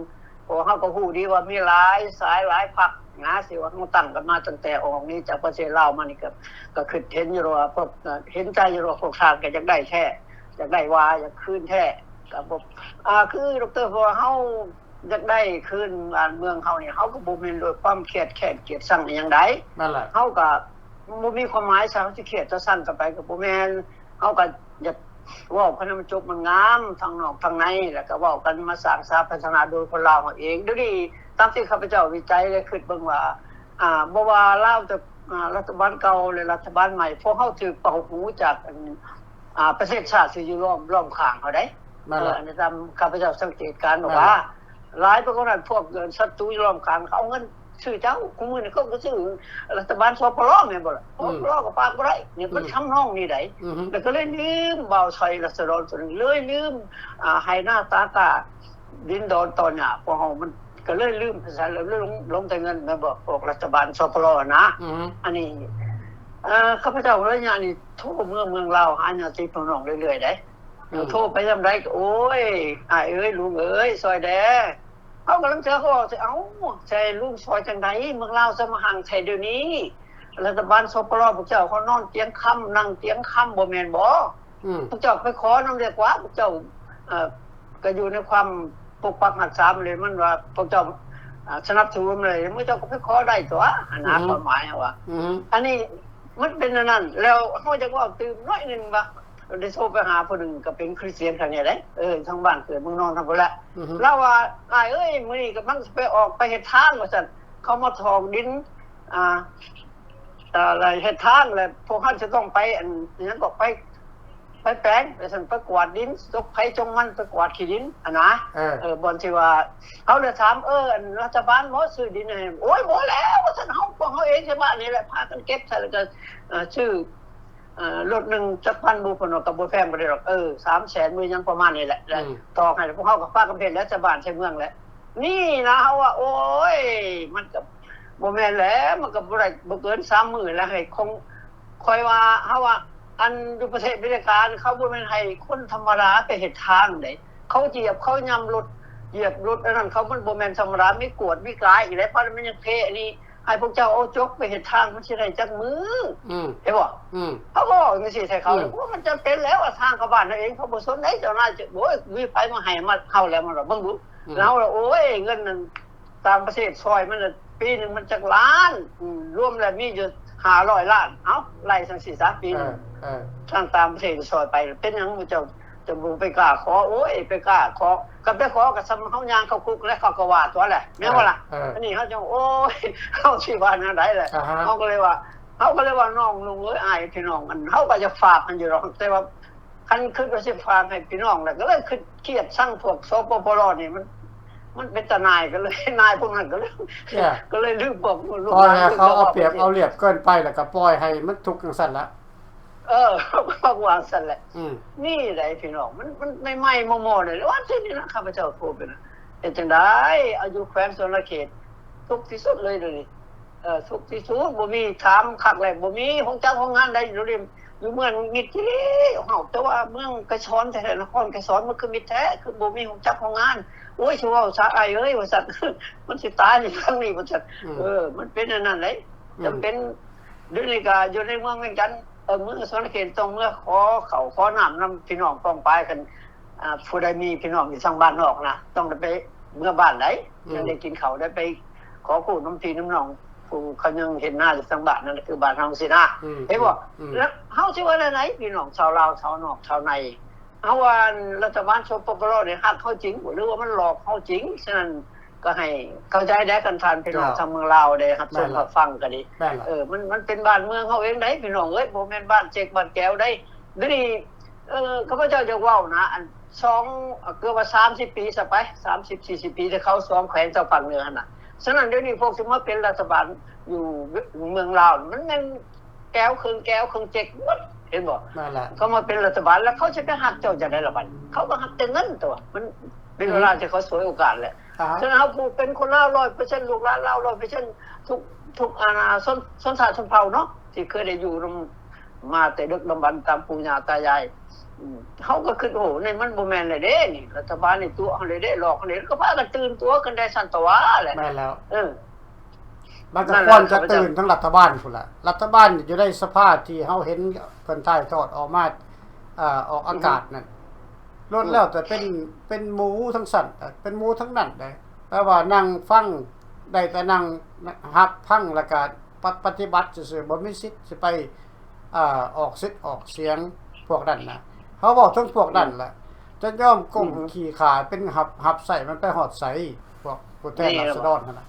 Speaker 3: โอ้เฮาก็ฮู้ดีว่ามีหลายสายหลายพรรคนะสิว่าเฮาตั้งกันมาตั้งแต่ออกนี้จากประเทศลาวมานี่ก็คิดเห็นอยู่ว่าพวกเห็นใจอยู่ว่าพวกทางก็อยากได้แท้อยากได้ว่าอยากคืนแท้ก็บ่คือดร.พอเฮาอยากได้คืนบ้านเมืองเฮานี่เฮาก็บ่แม่นด้วยความเครียดแค้นเกลียดชังอีหยังใด
Speaker 2: นั่นแหละ
Speaker 3: เฮาก็บ่มีความหมายซะเฮาสิเครียดจะสั่นต่อไปก็บ่แม่นเฮาก็อยากเว้าคันมันจบมันงามทางนอกทางในแล้วก็เว้ากันมาสร้างสาพัฒนาโดยคนลาวเองเดี๋ยวนี้ตามที่ข้าพเจ้าวิจัยได้คิดเบิ่งว่าบ่ว่าลาวจะรัฐบาลเก่าหรือรัฐบาลใหม่พวกเฮาถูกเป่าหูจากประเทศชาติที่อยู่ล้อมข้างเฮาได้อันนี้ตามข้าพเจ้าสังเกตการณ์ว่าหลายประการพวกศัตรูอยู่ล้อมข้างเขาเอาเงินซื้อเจ้าคุมื้อนี้เขาก็ซื้อรัฐบาลสปรแม่นบ่ล่ะสปรก็ปากบ่ได้นี่มันทำนองนี้ได้แล้วก็เลยลืมเบาชัยรัศดรส่วนเลยลืมให้หน้าตากาดินดอนตอนน่ะพวกเฮามันก็เลยลืมภาษาเลยลงแต่เงินแม่นบ่พวกรัฐบาลสปรนะอันนี้ข้าพเจ้าระยะนี้โทรเมืองลาวหาญาติพี่น้องเรื่อยๆได้โทรไปยามใดก็โอ้ยอ้ายเอ้ยลุงเอ้ยซอยแดเขากำลังเจอเขาบอกเอ้าใช่ลุงซอยจังไดเมืองลาวจะมาห่างไทยเดี๋ยวนี้รัฐบาลสปรพวกเจ้าเขานอนเตียงค่ำนั่งเตียงค่ำบ่แม่นบ่พวกเจ้าไปขอนำเรียกว่าพวกเจ้าก็อยู่ในความปกปักรักษาเลยมันว่าพวกเจ้าสนับสนุนเลยเมื่อเจ้าก็ไปขอได้ตัวอันนั้นความหมายว่าอันนี้มันเป็นนั่นแล้วเฮาจะว่าตื่นน้อยนึงว่าได้โทรไปหาผู้นึงก็เป็นคริสเตียนคั่นนี่ได้ทางบ้านเกิดเมืองนอนทั้งพุ่นละแล้วว่าอ้ายเอ้ยมื้อนี้ก็มันสิไปออกไปเฮ็ดทางว่าซั่นเขามาทองดินอะไรเฮ็ดทางแล้วพวกเฮาจะต้องไปอันนั้นก็ไปแปลงไปซั่นไปกวาดดินตกไผจงมันไปกวาดขี้ดินนะบ่อนที่ว่าเฮาเลยถามอันรัฐบาลบ่ซื้อดินให้โอ้ยบ่แล้วว่าซั่นเฮาพวกเฮาเองใช่บ้านนี่แหละพากันเก็บใส่แล้วก็ชื่อรถ1จักพันบ่เพิ่นก็บ่แพงบ่ได้ดอก300,000มื้อยังประมาณนี้แหละต่อให้พวกเฮาก็พากันเฮ็ดแล้วชาวบ้านชาวเมืองแหละนี่นะเฮาว่าโอ้ยมันก็บ่แม่นแล้วมันก็บ่ได้บ่เกิน3มื้อแล้วให้คงค่อยว่าเฮาว่าอันอยู่ประเทศอเมริกาเขาบ่แม่นให้คนธรรมดาไปเฮ็ดทางได้เขาเหยียบเขาย่ำรถเหยียบรถอันนั้นเขามันบ่แม่นธรรมดามีกวดมีกลายอีกแล้วเพราะมันยังเทอันนี้ให้พวกเจ้าเอาจกไปเฮ็ดทางมันสิได้จักมือเห็นบ่เขาก็บอกจังซี่ใส่เขาว่ามันจำเป็นแล้วทางเข้าบ้านนั่นเองเขาบ่สนได้เจ้านายโอ้ยมีไผมาให้มาเฮาแล้วมันเบิ่งดูแล้วโอ้ยเงินนั้นตามประเทศซอยมันปีนึงมันจักล้านรวมแล้วมีอยู่500ล้านเอ้าไล่จังซี่ซะปีนึงทางตามประเทศซอยไปเป็นหยังบ่เจ้าจะบ่ไปกล้าขอโอ้ยไปกล้าขอก็ไปขอก็ซ้ำเฮาย่างเข้าคุกแล้วเขาก็ว่าตัวแหละแม่นบ่ล่ะอันนี้เฮาจังโอ้ยเฮาสิว่าแนวใดแหละเฮาก็เลยว่าน้องลุงเอ้ยอ้ายพี่น้องมันเฮาก็จะฝากกันอยู่หรอกแต่ว่าคันคิดว่าสิฝากให้พี่น้องแล้วก็เลยคิดเครียดสั่งพวกสปปรนี่มัน มันเป็นตานายก็เลยนายพวกนั้นก็เลย
Speaker 2: เนี่ย
Speaker 3: ก็เลยลืมบอกลูก
Speaker 2: ปล่อย
Speaker 3: หล
Speaker 2: ให้
Speaker 3: น
Speaker 2: เขาเอาเปรียบเอาเรียบเกินไปแล้วก็ปล่อยให้มันทุกข์จังซั่นละ
Speaker 3: เขาวางสั่นแหละ
Speaker 2: อืม
Speaker 3: นี่แหละพี่น้องมันไม่ไหม้โมๆเลยว่าที่นี่นะข้าพเจ้าโทรไปนะเป็นจังได๋อายุแคว้นสนเขตทุกข์ที่สุดเลยเดี๋ยวนี้ทุกข์ที่สุดบ่มีถามคักแหละบ่มีของเจ้าของงานใดอยู่เรียอยู่เมืองมิตรที่เฮาแต่ว่าเมืองกระชอนแท้ๆนครกระชอนมันคือมิตรแท้คือบ่มีของเจ้าของงานโอ้ยสิเว้าซะอ้ายเอ้ยว่าซั่น มันสิตายในครั้งนี้ว่าซั่นมันเป็นอันนั้นเลยจำเป็นเดี๋ยวนี้ก็อยู่ในเมืองเวียงจันทน์เมืองสนเขตตรงเมื่อขอเขาขอน้ำนำพี่น้องป้องปายกันผู้ใดมีพี่น้องอยู่ทางบ้านนอกนะต้องได้ไปเมื่อบ้านไหนยังได้กินเขาวได้ไปขอคู่น้ำพี่น้ำน้องผู้เขายังเห็นหน้าอยู่ทางบ้านนั่นคือบ้านเฮาสินะเห็นบ่แล้วเฮาสิว่าไหนพี่น้องชาวลาวชาวนอกชาวในเฮาว่ารัฐบาลสปปลเนี่ยฮักเฮาจริงหรือว่ามันหลอกเฮาจริงฉะนั้นก็ให้เข้าใจได้กันทานพี่น้องทางเมืองลาวได้ครับส่งมาฟังกันดิมันเป็นบ้านเมืองเฮาเองได้พี่น้องเอ้ยบ่แม่นบ้านเจ๊กบ้านแก้วได้เดี๋ยวนี้ข้าพเจ้าจะเว้านะอัน2เกือบว่า30ปีซะไป30 40ปีที่เขา2แขวงเจ้าฝั่งเหนือหั่นน่ะฉะนั้นเดี๋ยวนี้พวกสิมาเป็นรัฐบาลอยู่เมืองลาวมันแม่นแก้วครึ่งแก้วครึ่งเจ๊กหมดเห็นบ่
Speaker 2: นั่นแหละ
Speaker 3: เขามาเป็นรัฐบาลแล้วเขาจะไปหักเจ้าจังได๋ล่ะบัดเขาก็หักแต่เงินตัวมันเป็นเวลาที่เขาสวยโอกาสแหละฉะนั้นเฮาผู้เป็นคนลาว 100% ลูกหลานลาว 100% ทุกชนชาติชนเผ่าเนาะที่เคยได้อยู่มาแต่ดึกดำบรรพ์ตามปู่ย่าตายายเฮาก็คิดโอ้นี่มันบ่แม่นเลยเด้นี่รัฐบาลนี่ตัวเฮาเลยเด้หลอกเฮาเลยก็พากันตื่นตัวกันได้สั่นตัวแหละ
Speaker 2: แม่นแล้วมันก็ควรจะตื่นทั้งรัฐบาลพุ่นล่ะรัฐบาลอยู่ในสภาพที่เฮาเห็นเพิ่นถ่ายทอดออกมาออกอากาศนั่นลดแล้วแต่เป็นหมูทั้งสั่นเป็นหมูทั้งนั้นได้แปลว่านั่งฟังได้แต่นั่งฮับฟังแล้วก็ปฏิบัติซื่อๆบ่มีสิทธิ์สิไปออกสิทธิ์ออกเสียงพวกนั้นน่ะเขาบอกทั้งพวกนั้นแหละจะย่อมก้มขี่ขาเป็นหับใส่มันไปหอดใส่พวกผู้แทนราษฎรนั่นน่ะ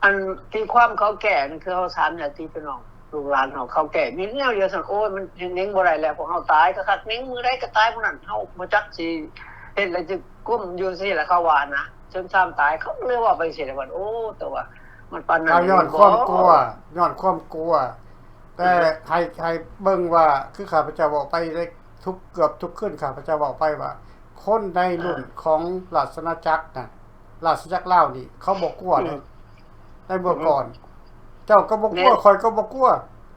Speaker 3: อันที่ความเขาแก่นั่นคือเฮาถามอย่างที่พี่น้องลูกหลานเขาแก่มีแนวเดียวซั่นโอ้ยมันเน้งบ่ได้แล้วพวกเฮาตายก็คักเน้งมือใดก็ตายพวกนั้นเฮาบ่จักสิเฮ็ดแล้วจะก้มอยู่ซี่แหละเขาว่านะจนซ้ำตายเขาเลยว่าไปสิได้ว่าโอ้แต่ว่ามันปานนั้น
Speaker 2: ย้อนความกลัวแต่ให้เบิ่งว่าคือข้าพเจ้าบอกไปได้เกือบทุกคืนข้าพเจ้าบอกไปว่าคนในรุ่นของราชอาณาจักรน่ะราชอาณาจักรลาวนี่เขาบ่กลัวเลยในเมื่อก่อนเจ้าก็บ่กลัวข่อยก็บ่กลัว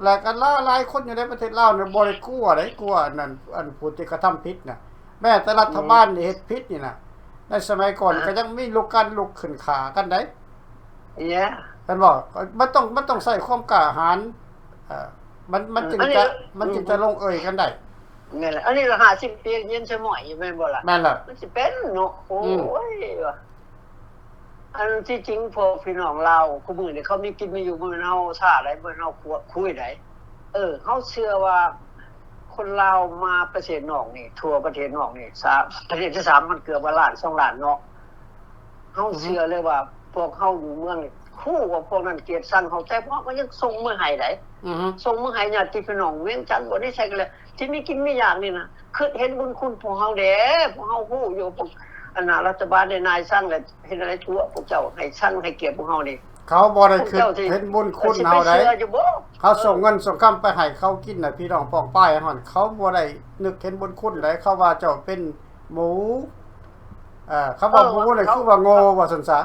Speaker 2: แล้วก็หลายคนอยู่ในประเทศลาวเนี่ยบ่ได้กลัวได้กลัวนั่นอันผู้ที่กระทำผิดน่ะแม้แต่รัฐบาลนี่เฮ็ดผิดนี่น่ะในสมัยก่อนก็ยังมีลุกขึ้นขากันได้ท่านบอกมันต้องใส่ความกล้าหาญมันจึงจะลงเอยกันได้
Speaker 3: แม่นแหละอันนี้ละ50ปีเย็นสมอยอยู่แม่นบ่ล่ะ
Speaker 2: แม่นล่ะ
Speaker 3: มันสิเป็นเนาะโอ้ยอันที่จริงพอพี่น้องลาวคู่มื้อนี่เขามีกินมีอยู่บ่แม่นเฮาซ่าได้บ่เฮาคุยได้เฮาเชื่อว่าคนลาวมาประเทศนอกนี่ทั่วประเทศนอกนี่ประเทศที่3มันเกือบว่าล้าน2ล้านเนาะเฮาเชื่อเลยว่าพวกเฮาอยู่เมืองนี่คู่ว่าพวกนั้นเกลียดชังเฮาแต่พวกก็ยังส่งมือให้ได้ส่งมือให้ญาติพี่น้องเวียงจันทน์บ่ได้ใช่กันเลยที่มีกินมีอยากนี่นะคือเห็นบุญคุณพวกเฮาเด้พวกเฮาฮู้อยู่พวกอันน่ะรัฐบาลได้นายสร้างแล้วเฮ็ดอะไรทั่วพวกเจ้าให้ชังให้เกียรติพวกเฮานี่
Speaker 2: เขาบ่ได้คือเห็นบุญคุณเฮาได้เขาส่งเงินส่งคำไปให้เขากินน่ะพี่น้องป้องป้ายหั่นเขาบ่ได้นึกเห็นบุญคุณได้เขาว่าเจ้าเป็นหมูเขาว่าหมูนี่คือว่าโง่ว่าซั่นซะ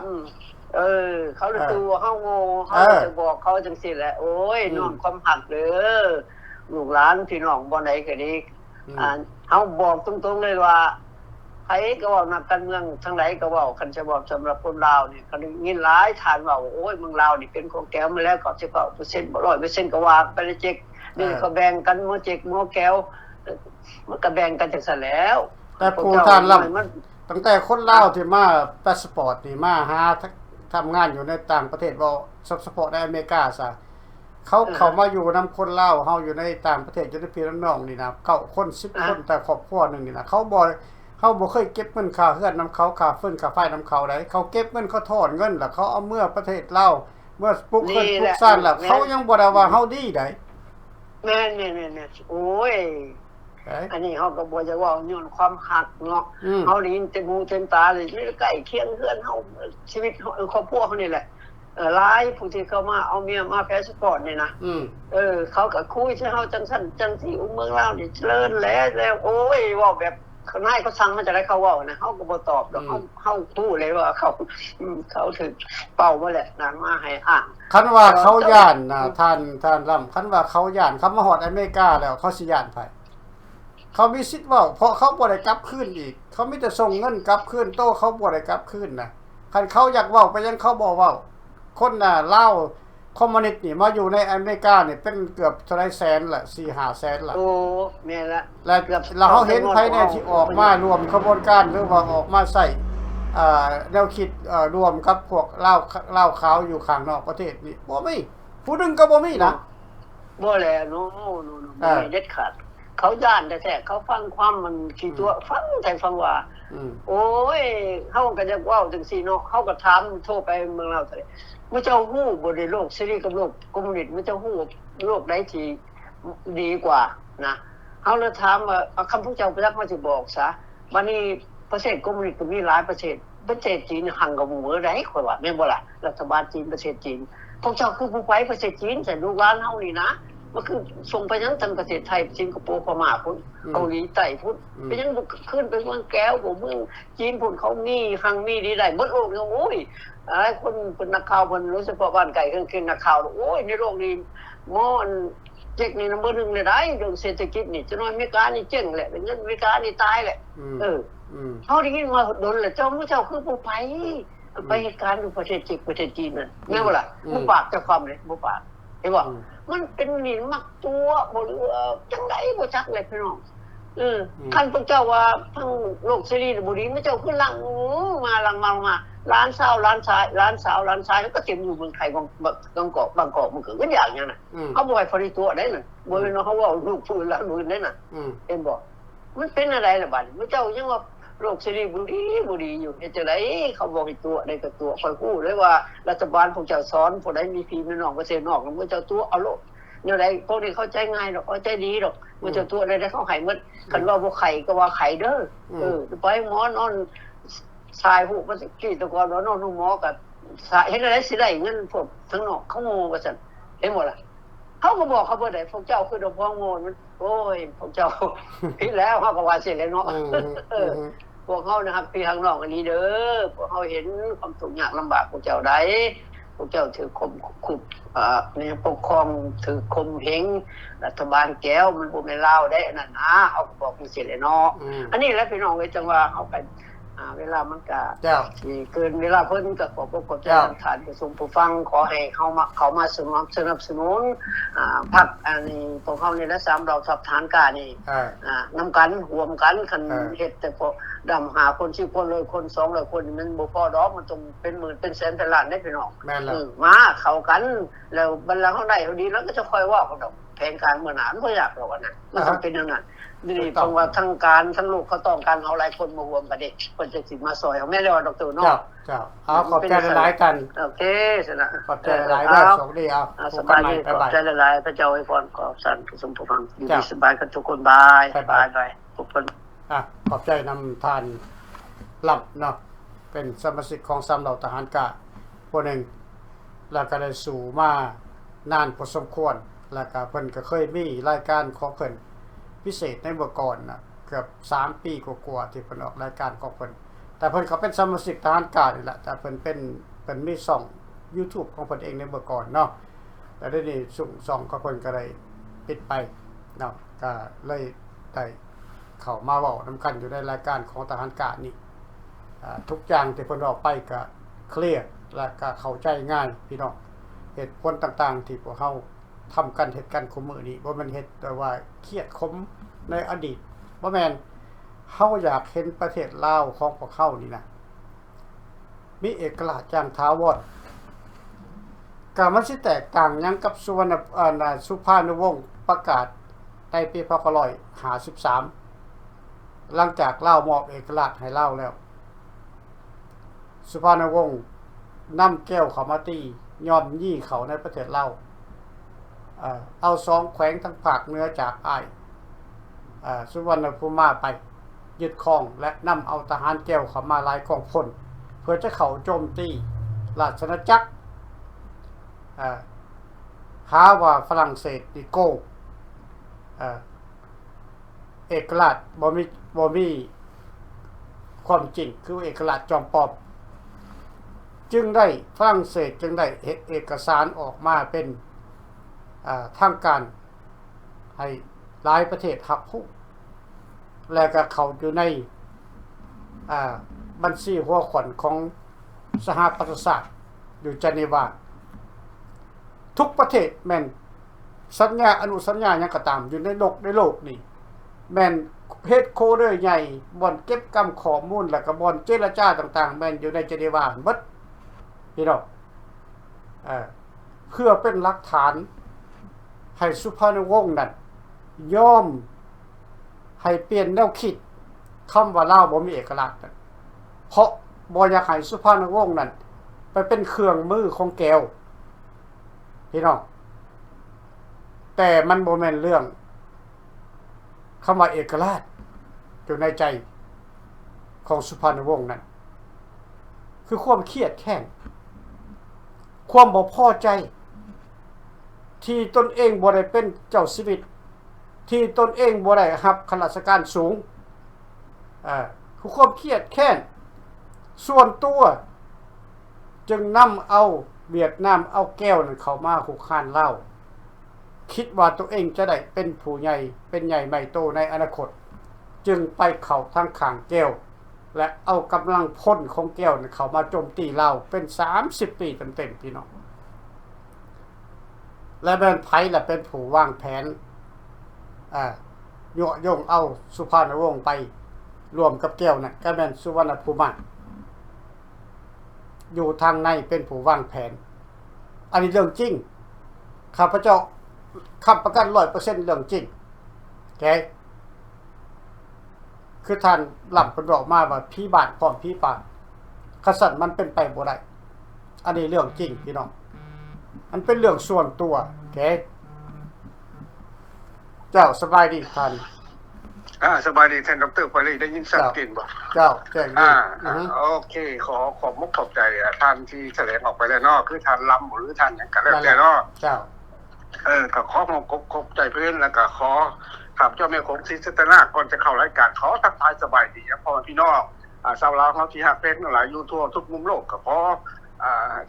Speaker 3: เขาเลยตัวเฮาโง่เฮาจะบอกเขาจังซี่แหละโอ้ยน้อมความหักเด้อลูกหลานพี่น้องบ่ไหนก็ดีเฮาบอกตรงๆเลยว่าไผก็เว้านักการเมืองทั้งหลายก็เว้าคันจะบอกสำหรับคนลาวนี่ก็ยินหลายทานเว้าโอ้ยเมืองลาวนี่เป็นของแก้วมาแล้วก็สิเว้า%บ่ 100% ก็ว่าไปเลยเจ๊กนี่ก็แบ่งกันมื้อเจ๊กมื้อแก้วมันก็แบ่งกันจังซั่นแล้ว
Speaker 2: แต่ผู้ท่านล่ำตั้งแต่คนลาวที่มาพาสปอร์ตนี่มาหาทำงานอยู่ในต่างประเทศบ่ซับสปอร์ตในอเมริกาซะเขามาอยู่นำคนลาวเฮาอยู่ในต่างประเทศอยู่ในพี่น้องนี่นะ9คน10คนแต่ครอบครัวนึงนี่นะเขาบ่เคยเก็บเงินค่าเฮือนนำเขาค่าฟืนค่าไฟนำเขาได้เขาเก็บเงินเขาถอนเงินแล้วเขาเอาเมื่อประเทศลาวเมื่อปลุกเพิ่นปลุกซ่านแล้วเขายังบ่ได้ว่าเฮาดีได้
Speaker 3: แม่นๆๆโอ้ย อันนี้เขาก็บ่จะว่าย้อนความหักเนาะเขาได้ยินเต็มหูเต็มตาเลยใกล้เคียงเพื่อนเขาชีวิตครอบครัวเขานี่แหละหลายผู้ที่เข้ามาเอาเมียมาแพสปอร์ตนี่นะเขาก็คุยใช่เฮาจังซั่นจังที่เมืองลาวนี่เจริญแล้วโอ้ยว่าแบบนายเขาสั่งมันจะได้เขาเว้านะเฮาก็บ่ตอบดอกเฮารู้เลยว่าเขาถึงเป้ามาแหละนางมาให้อ่าน
Speaker 2: คันว่าเขาย่านน่ะท่านล่ำคันว่าเขาย่านเขามาฮอดอเมริกาแล้วเขาสิย่านไผเขามีสิทธิ์เว้าเพราะเขาบ่ได้กลับคืนอีกเขามีแต่ส่งเงินกลับคืนโตเขาบ่ได้กลับคืนน่ะคันเขาอยากเว้าไปยังเขาบ่เว้าคนน่ะลาวคอมมิวนิสต์นี่มาอยู่ในอเมริกานี่เป็นเกือบเท่าไรแสนละ 4-5 แสนละ
Speaker 3: โอ้แม่นละ
Speaker 2: แล้วเฮาเห็นไผแน่ที่ออกมารวมขบวนการหรือว่าออกมาใส่แนวคิดรวมกับพวกลาวขาวอยู่ข้างนอกประเทศนี่บ่มีผู้นึงก็บ่มีนะ
Speaker 3: บ่แลโนบ่เด็ดขาดเขาย่านแท้ๆเขาฟังความมันขี้ตัวฟังแต่ฟังว่าโอ้ยเฮาก็จะเว้าจังซี่เนาะเฮาก็ถามโทรไปเมืองลาวซั่นมื้อเจ้าฮู้บ่ได้โลกซีรีส์กับโลกคอมมิวนิสต์มื้อเจ้าฮู้โลกใดที่ดีกว่านะเฮาเลยถามว่าคำพวกเจ้าประจักษ์มาสิบอกซะบัดนี้ประเทศคอมมิวนิสต์ก็มีหลายประเทศจีนหังกับหมู่ใดข่อยว่าแม่นบ่ล่ะรัฐบาลจีนประเทศจีนพวกเจ้าคือผู้ไปประเทศจีนแต่ลูกหลานเฮานี่นะมันคือส่งไปยังทางประเทศไทยสิงคโปร์พม่าพุ่นเกาหลีใต้พุ่นไปยังขึ้นไปเมืองแก้วบ่เมืองจีนพุ่นเขามีหังมีดีได้หมดโลกนี่โอ้ยหลายคนเป็นนักข่าวเพิ่นรู้สึกว่าบ้านไกลคือนักข่าวโอ้ยในโลกนี้มอนเจ๊กนี่นำเบอร์1เลยได้เรื่องเศรษฐกิจนี่จะน้อยอเมริกานี่เจ๊งแหละเงินอเมริกานี่ตายแหละเฮาได้ยินมาดนแหละเจ้าคือผู้ไปเหตุการณ์อยู่ประเทศจีนนั่นแม่นบ่ล่ะบ่ปากเจ้าความเลยบ่ปากเห็นบ่มันเป็นนี่มักตัวบ่รู้จังได๋บ่จักเลยพี่น้องคันพวกเจ้าว่าทั้งโลกเสรีบ่ดีมันเจ้าคือลังมาร้านสาวร้านชายก็เต็มอยู่เมืองไทยบางเกาะมันก็อย่างนั้นน่ะเฮาบ่ให้ผลิตตัวได้นั่นบ่แม่นว่าเฮาเว้าลูกฟื้นแล้วมื้อนั้นน่ะเห็นบ่มันเป็นอะไรล่ะบัดนี้เจ้ายังว่าโลกเสรีบ่ดีอยู่เฮ็ดจังได๋เขาบอกให้ตัวได้ก็ตัวค่อยฮู้เลยว่ารัฐบาลพวกเจ้าสอนผู้ใดมีพี่มีน้องประเทศนอกแล้วเจ้าตัวเอาโลดแนวใดพวกนี้เข้าใจง่ายดอกเข้าใจดีดอกเจ้าตัวได้เขาให้หมดคันว่าบ่ไข่ก็ว่าไข่เด้อไปหมอนอนชายฮู้มันกี้ตะกอนนอนหมอก็เฮ็ดได้สิได้เงินพวกทั้งนอกเขาโง่ว่าซั่นเห็นบ่ล่ะเขาก็บอกเขาบ่ได้พวกเจ้าคือดอกพองโง่มันโอ้ยพวกเจ้าผิดแล้วเฮาก็ว่าสิแล้วเนาะพวกเฮานะครับพี่ข้างนอกอันนี้เด้อพวกเฮาเห็นความทุกข์ยากลำบากพวกเจ้าได้พวกเจ้าถือข่มขุดนี่ปกครองถือข่มเหงรัฐบาลแก้วมันบ่แม่นลาวได้อันนั้นนะเฮาก็บอกจังซี่แหละเนาะอันนี้แหละพี่น้องเอ้ยจังว่าเฮาไปเวลามันก็สิเกินเวลาเพิ่นก็ขอบอกใจทานผู้ชมผู้ฟังขอให้เข้ามาสนับสนุนพรรคอันนี้พวกเฮานี่ละ3ดอกสับฐานกานี่นำกันร่วมกันคันเฮ็ดแต่พอดำหาคน10คน100คน200คนมันบ่พอดอกมันต้องเป็นหมื่นเป็นแสนเป็นล้านได้พี่น้องมาเข้ากันแล้วบัดหลังเฮาได้เฮาดีแล้วก็จะค่อยว่ากันดอกแผนการเมื่อหน้าบ่อยากดอกนะมันต้องเป็นอย่างนั้นนี่เพราะว่าทั้งการทั้งลูกเขาต้องการเอาหลายคนมารวมกันเด้เพิ่นจะสิมาซอยเอาแม่ได้ว่าดร.เนาะ
Speaker 2: เจ้าขอบใจหลายกัน
Speaker 3: โอเคสนะ
Speaker 2: ขอบใจหลายด้วยสวัสดี
Speaker 3: สบายดีขอบใจหลายพระเจ้าอวยพรขอสั่นผู้ชมผู้ฟังอยู่ดีสบายกันทุกคนบายทุกคน
Speaker 2: ขอบใจนำทานลับเนาะเป็นสมาชิกของ3เหล่าทหารกะผู้นึงแล้วก็ได้สู่มานานพอสมควรแล้วก็เพิ่นก็เคยมีรายการของเพิ่นพิเศษในเมื่อก่อนน่ะเกือบ3ปีกว่าๆที่เพิ่นออกรายการของเพิ่นแต่เพิ่นก็เป็นสมาชิกทหารกะนี่แหละแต่เพิ่นมีช่อง YouTube ของเพิ่นเองในเมื่อก่อนเนาะแต่เดี๋ยวนี้ช่องของเพิ่นก็ได้ปิดไปเนาะก็เลยได้เข้ามาเว้านำกันอยู่ในรายการของทหารกะนี่ทุกอย่างที่เพิ่นออกไปก็เคลียร์และก็เข้าใจง่ายพี่น้องเหตุผลต่างๆที่พวกเฮาทำกันเหตุการณ์คุมมือนี้บ่แม่นเฮ็ดแต่ว่าเครียดคมในอดีตบ่แม่นเฮาอยากเห็นประเทศลาวของพวกเฮานี่นะมีเอกราชอย่างถาวรก็มันสิแตกต่างหยังกับสุภานุวงศ์ประกาศในปีพ.ศ. 153หลังจากลาวมอบเอกราชให้ลาวแล้วสุภานุวงศ์นำแก้วเข้ามาตีย่อมยี่เขาในประเทศลาวเอา2แขวงทางภาคเหนือจากอ้าย สุวรรณภูมิไปยึดครองและนำเอาทหารแก้วเข้ามาหลายกองพลเพื่อจะเข้าโจมตีราชอาณาจักรหาว่าฝรั่งเศสนี่โกงเอกราชบ่มีความจริงคือเอกราชจอมปลอมจึงได้ฝรั่งเศสจึงได้เอกสารออกมาเป็นทางการให้หลายประเทศรับรู้และก็เข้าอยู่ในบัญชีหัวขวัญของสหประชาชาติอยู่เจนีวาทุกประเทศแม่นสัญญาอนุสัญญาหยังก็ตามอยู่ในโลกนี่แม่นเฮ็ดโคเดอร์ใหญ่บ่อนเก็บกำข้อมูลแล้วก็บ่อนเจรจาต่างๆแม่นอยู่ในเจนีวาเบิดพี่น้องเพื่อเป็นหลักฐานให้สุภาพวงศ์นั้นยอมให้เปลี่ยนแนวคิดคำว่าลาวบ่มีเอกลักษณ์เพราะบ่อยากให้สุภาพวงศ์นั้นไปเป็นเครื่องมือของแก้วพี่น้องแต่มันบ่แม่นเรื่องคำว่าเอกราชอยู่ในใจของสุภาพวงศ์นั้นคือความเครียดแค้นความบ่พอใจที่ตนเองบ่ได้เป็นเจ้าชีวิตที่ตนเองบ่ได้รับข้าราชการสูงคือความเครียดแค้นส่วนตัวจึงนำเอาเวียดนามเอาแก้วนั้นเข้ามาคุกคามลาวคิดว่าตัวเองจะได้เป็นผู้ใหญ่เป็นใหญ่ใหม่โตในอนาคตจึงไปเข้าทางข้างแก้วและเอากำลังพลของแก้วนั้นเข้ามาโจมตีลาวเป็น30ปีเต็มๆพี่น้องและแม่นไผล่ะเป็นผู้วางแผนยั่วยงเอาสุภาพวงศ์ไปรวมกับแก้วน่ะก็แม่นสุวรรณภูมิอยู่ทางในเป็นผู้วางแผนอันนี้เรื่องจริงข้าพเจ้าค้ำประกัน 100% เรื่องจริงโอเคคือท่านล่ำเพิ่นบอกมาว่าผีบ้านพร้อมผีป่าคันซั่นมันเป็นไปบ่ได้อันนี้เรื่องจริงพี่น้องมันเป็นเรื่องส่วนตัวโอเคเจ้าสบายดีท่าน
Speaker 3: สบายดีท่านดร.พลีได้ยินชัดเจนบ่
Speaker 2: เจ้าแจ้งดี
Speaker 3: โอเคขอบมุกขอบใจท่านที่แถลงออกไปแล้วเนาะคือท่านล้ำหรือท่านหยังก็แล้วแต่เนาะ
Speaker 2: เจ้า
Speaker 3: ก็ขอขอบใจเพิ่นแล้วก็ขอข้าพเจ้าแม่คงศรีสัตนาก่อนจะเข้ารายการขอทักทายสบายดีพ่อพี่น้องชาวลาวเฮาที่ฮักเพลงหลายอยู่ทั่วทุกมุมโลกก็ขอ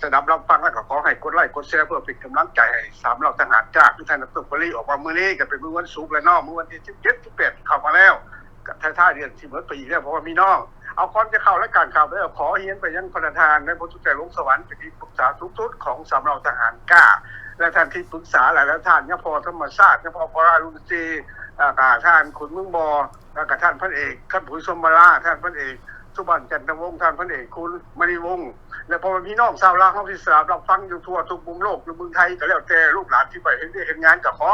Speaker 3: จะรับฟังแล้วก็ขอให้กดไลค์กดแชร์เพื่อเป็นกำลังใจให้สามเหล่าทหารจากที่ท่านดร.พลีออกมามื้อนี้ก็เป็นมื้อวันศุกร์แล้วเนาะมื้อวันที่17 18เข้ามาแล้วก็ท้ายๆเดือนที่หมดปีแล้วเพราะว่าพี่น้องเอาก่อนจะเข้ารายการข่าวได้ขอเฮียนไปยังพระทานในพระทุกใจลงสวรรค์เป็นที่ปรึกษาทุกๆของสามเหล่าทหารกล้าและท่านที่ปรึกษาหลายๆท่านยะพอธรรมชาติยะพอปรารุณศรีท่านขุนเมืองบอแล้วก็ท่านพันเอกท่านผู้ชมมาลาท่านพันเอกสุบันจันทวงศ์ท่านพันเอกคุณมณีวงศ์และพอพี่น้องชาวลาวเฮาที่สรับฟังอยู่ทั่วทุกมุมโลกอยู่เมืองไทยก็แล้วแต่ลูกหลานที่ไปเห็นงานก็ขอ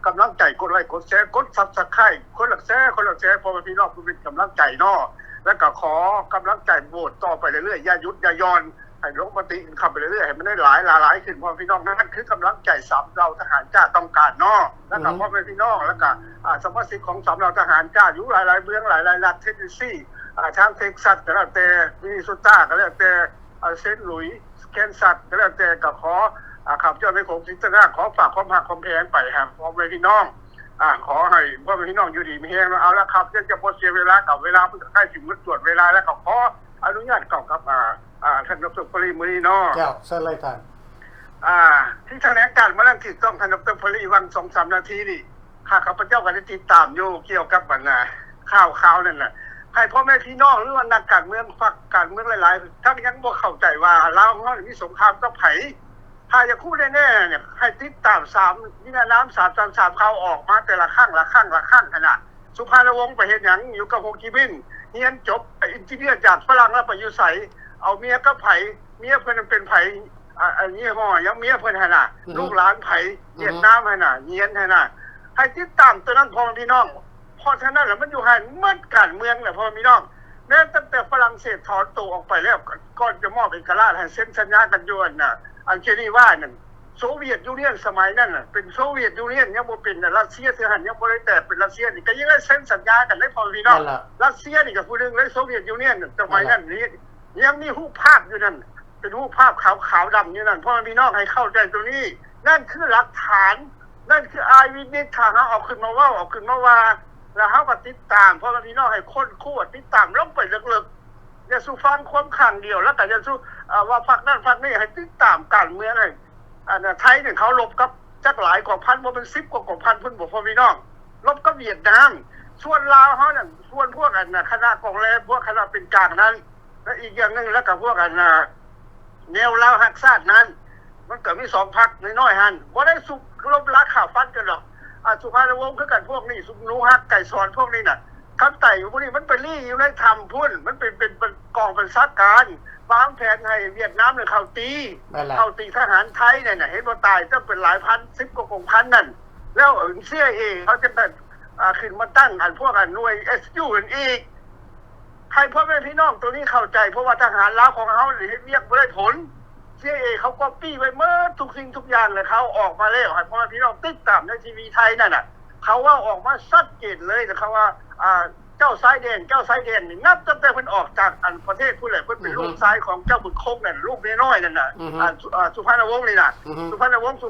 Speaker 3: กำลังใจกดไลค์กดแชร์กด Subscribe คนละแชร์พอพี่น้องเป็นกำลังใจเนาะแล้วก็ขอกำลังใจโหวตต่อไปเรื่อยๆอย่าหยุดอย่าย่อนให้ลงมติเข้าไปเรื่อยๆให้มันได้หลายขึ้นพอพี่น้องนั่นคือกำลังใจสามเหล่าทหารกล้าต้องการเนาะแล้วก็พ่อแม่พี่น้องแล้วก็สมาชิกของสามเหล่าทหารกล้าอยู่หลายๆเมืองหลายๆรัฐเทนเนสซีทางเท็กซัสก็แล้วแต่มินนิโซตาก็แล้วแต่เซนต์หลุยส์แคนซัสก็แล้วแต่ก็ขอข้าพเจ้าในของศรีสัตนาขอฝากความหักความแพงไปครับพ่อแม่พี่น้องขอให้พ่อแม่พี่น้องอยู่ดีมีแรงเอาละครับจะบ่เสียเวลากับเวลาเพิ่นใกล้สิมื้อตรวจเวลาแล้วก็ขออนุญาตเข้ากับท่านดร.พลีมื้อนี้เนาะ
Speaker 2: เจ้าเชิญเลยท่าน
Speaker 3: ที่แถลงการณ์มาแล้วที่ต้องท่านดร.พลีวัน 2-3 นาทีนี่ข้าพเจ้าก็ได้ติดตามอยู่เกี่ยวกับบัดน่ะข่าวนั่นน่ะให้พ่อแม่พี่น้องหรือว่านักการเมืองฝักการเมืองหลายๆทั้งยังบ่เข้าใจว่าลาวเฮามีสงครามกับไผถ้าจะพูดแน่ๆเนี่ยให้ติดตาม3นี่น้ำ3ข่าวออกมาแต่ละครั้งขนาดสุภาพวงศ์ไปเฮ็ดหยังอยู่กับโฮจิมินห์เรียนจบอินจิเนียร์จากฝรั่งแล้วไปอยู่ไสเอาเมียกับไผเมียเพิ่นเป็นไผอันนี้ฮ้อยังเมียเพิ่นหั่นน่ะลูกหลานไผเวียดนามหั่นน่ะเยียนหั่นน่ะให้ติดตามตัวนั้นพ่อพี่น้องเพราะฉะนั้นแล้วมันอยู่ให้หมดการเมืองแหละพ่อพี่น้องแม้ตั้งแต่ฝรั่งเศสถอนตัวออกไปแล้วก่อนจะมอบเอกราชให้เซ็นสัญญากันอยู่น่ะอันเจนีวานั่น โซเวียตยูเนี่ยนสมัยนั้นน่ะเป็นโซเวียตยูเนี่ยนยังบ่เป็นรัสเซียเถือหันยังบ่ได้แตกเป็นรัสเซียนี่ก็ยังได้เซ็นสัญญากันได้พอพี่น้องรัสเซียนี่ก็ผู้นึงเลยโซเวียตยูเนี่ยนสมัยนั้นนี่ยังมีรูปภาพอยู่นั่นเป็นรูปภาพขาวดำอยู่นั่นพ่อพี่น้องให้เข้าใจตรงนี้นั่นคือหลักฐานนั่นคืออายวินิจถ้าเฮาเอาขึ้นมาเว้าเอาขึ้นมาว่าแล้วเฮาก็ติดตามพ่อพี่น้องให้คนคู่ติดตามลงไปลึกๆอย่าสู่ฟังความข้างเดียวแล้วก็อย่าสู่ว่าพรรคนั้นพรรคนี้ให้ติดตามการเมืองให้ไทยเนี่ยเขาลบกับจักหลายกว่าพันบ่เป็น10กว่าพันพุ่นบ่พ่อพี่น้องลบกับเวียดนามส่วนลาวเฮานั่นส่วนพวกคณะกองแลพวกคณะเป็นกลางนั้นและอีกอย่างนึงแล้วก็พวกแนวลาวฮักชาตินั้นมันก็มี2พรรคน้อยๆหั่นบ่ได้สุกลบลักข่าวฟันกันหรอกสุภาพวงศ์คือกันพวกนี้สุนูฮักไก่สอนพวกนี้น่ะคำไต่พวกนี้มันไปรี่อยู่ในธรรมพุ่นมันเป็นกองเป็นซักการวางแผนให้เวียดนามเนี่ยเข้าตีทหารไทยเนี่ยเห็นว่าตายต้องเป็นหลายพัน10กว่าพันนั่นแล้วCIAเขาจะเป็นขึ้นมาตั้งพวกหน่วย SU อีกใครพ่อแม่พี่น้องตัวนี้เข้าใจเพราะว่าทหารลาวของเขาเรียกบ่ได้ผล CIA เขาก๊อปปี้ไว้เมื่อทุกสิ่งทุกอย่างเลยเขาออกมาแล้วให้พ่อแม่พี่น้องติดตามในทีวีไทยนั่นน่ะเขาว่าออกมาชัดเจนเลยแต่เขาว่าเจ้าซ้ายแดงนี่นับตั้งแต่เพิ่นออกจากประเทศผู้ใดเพิ่นเป็นลูกซ้ายของเจ้าบุญคงนั่นลูกน้อยนั่นน่ะสุพรรณวงศ์นี่น่ะสุพรรณวงศ์สุ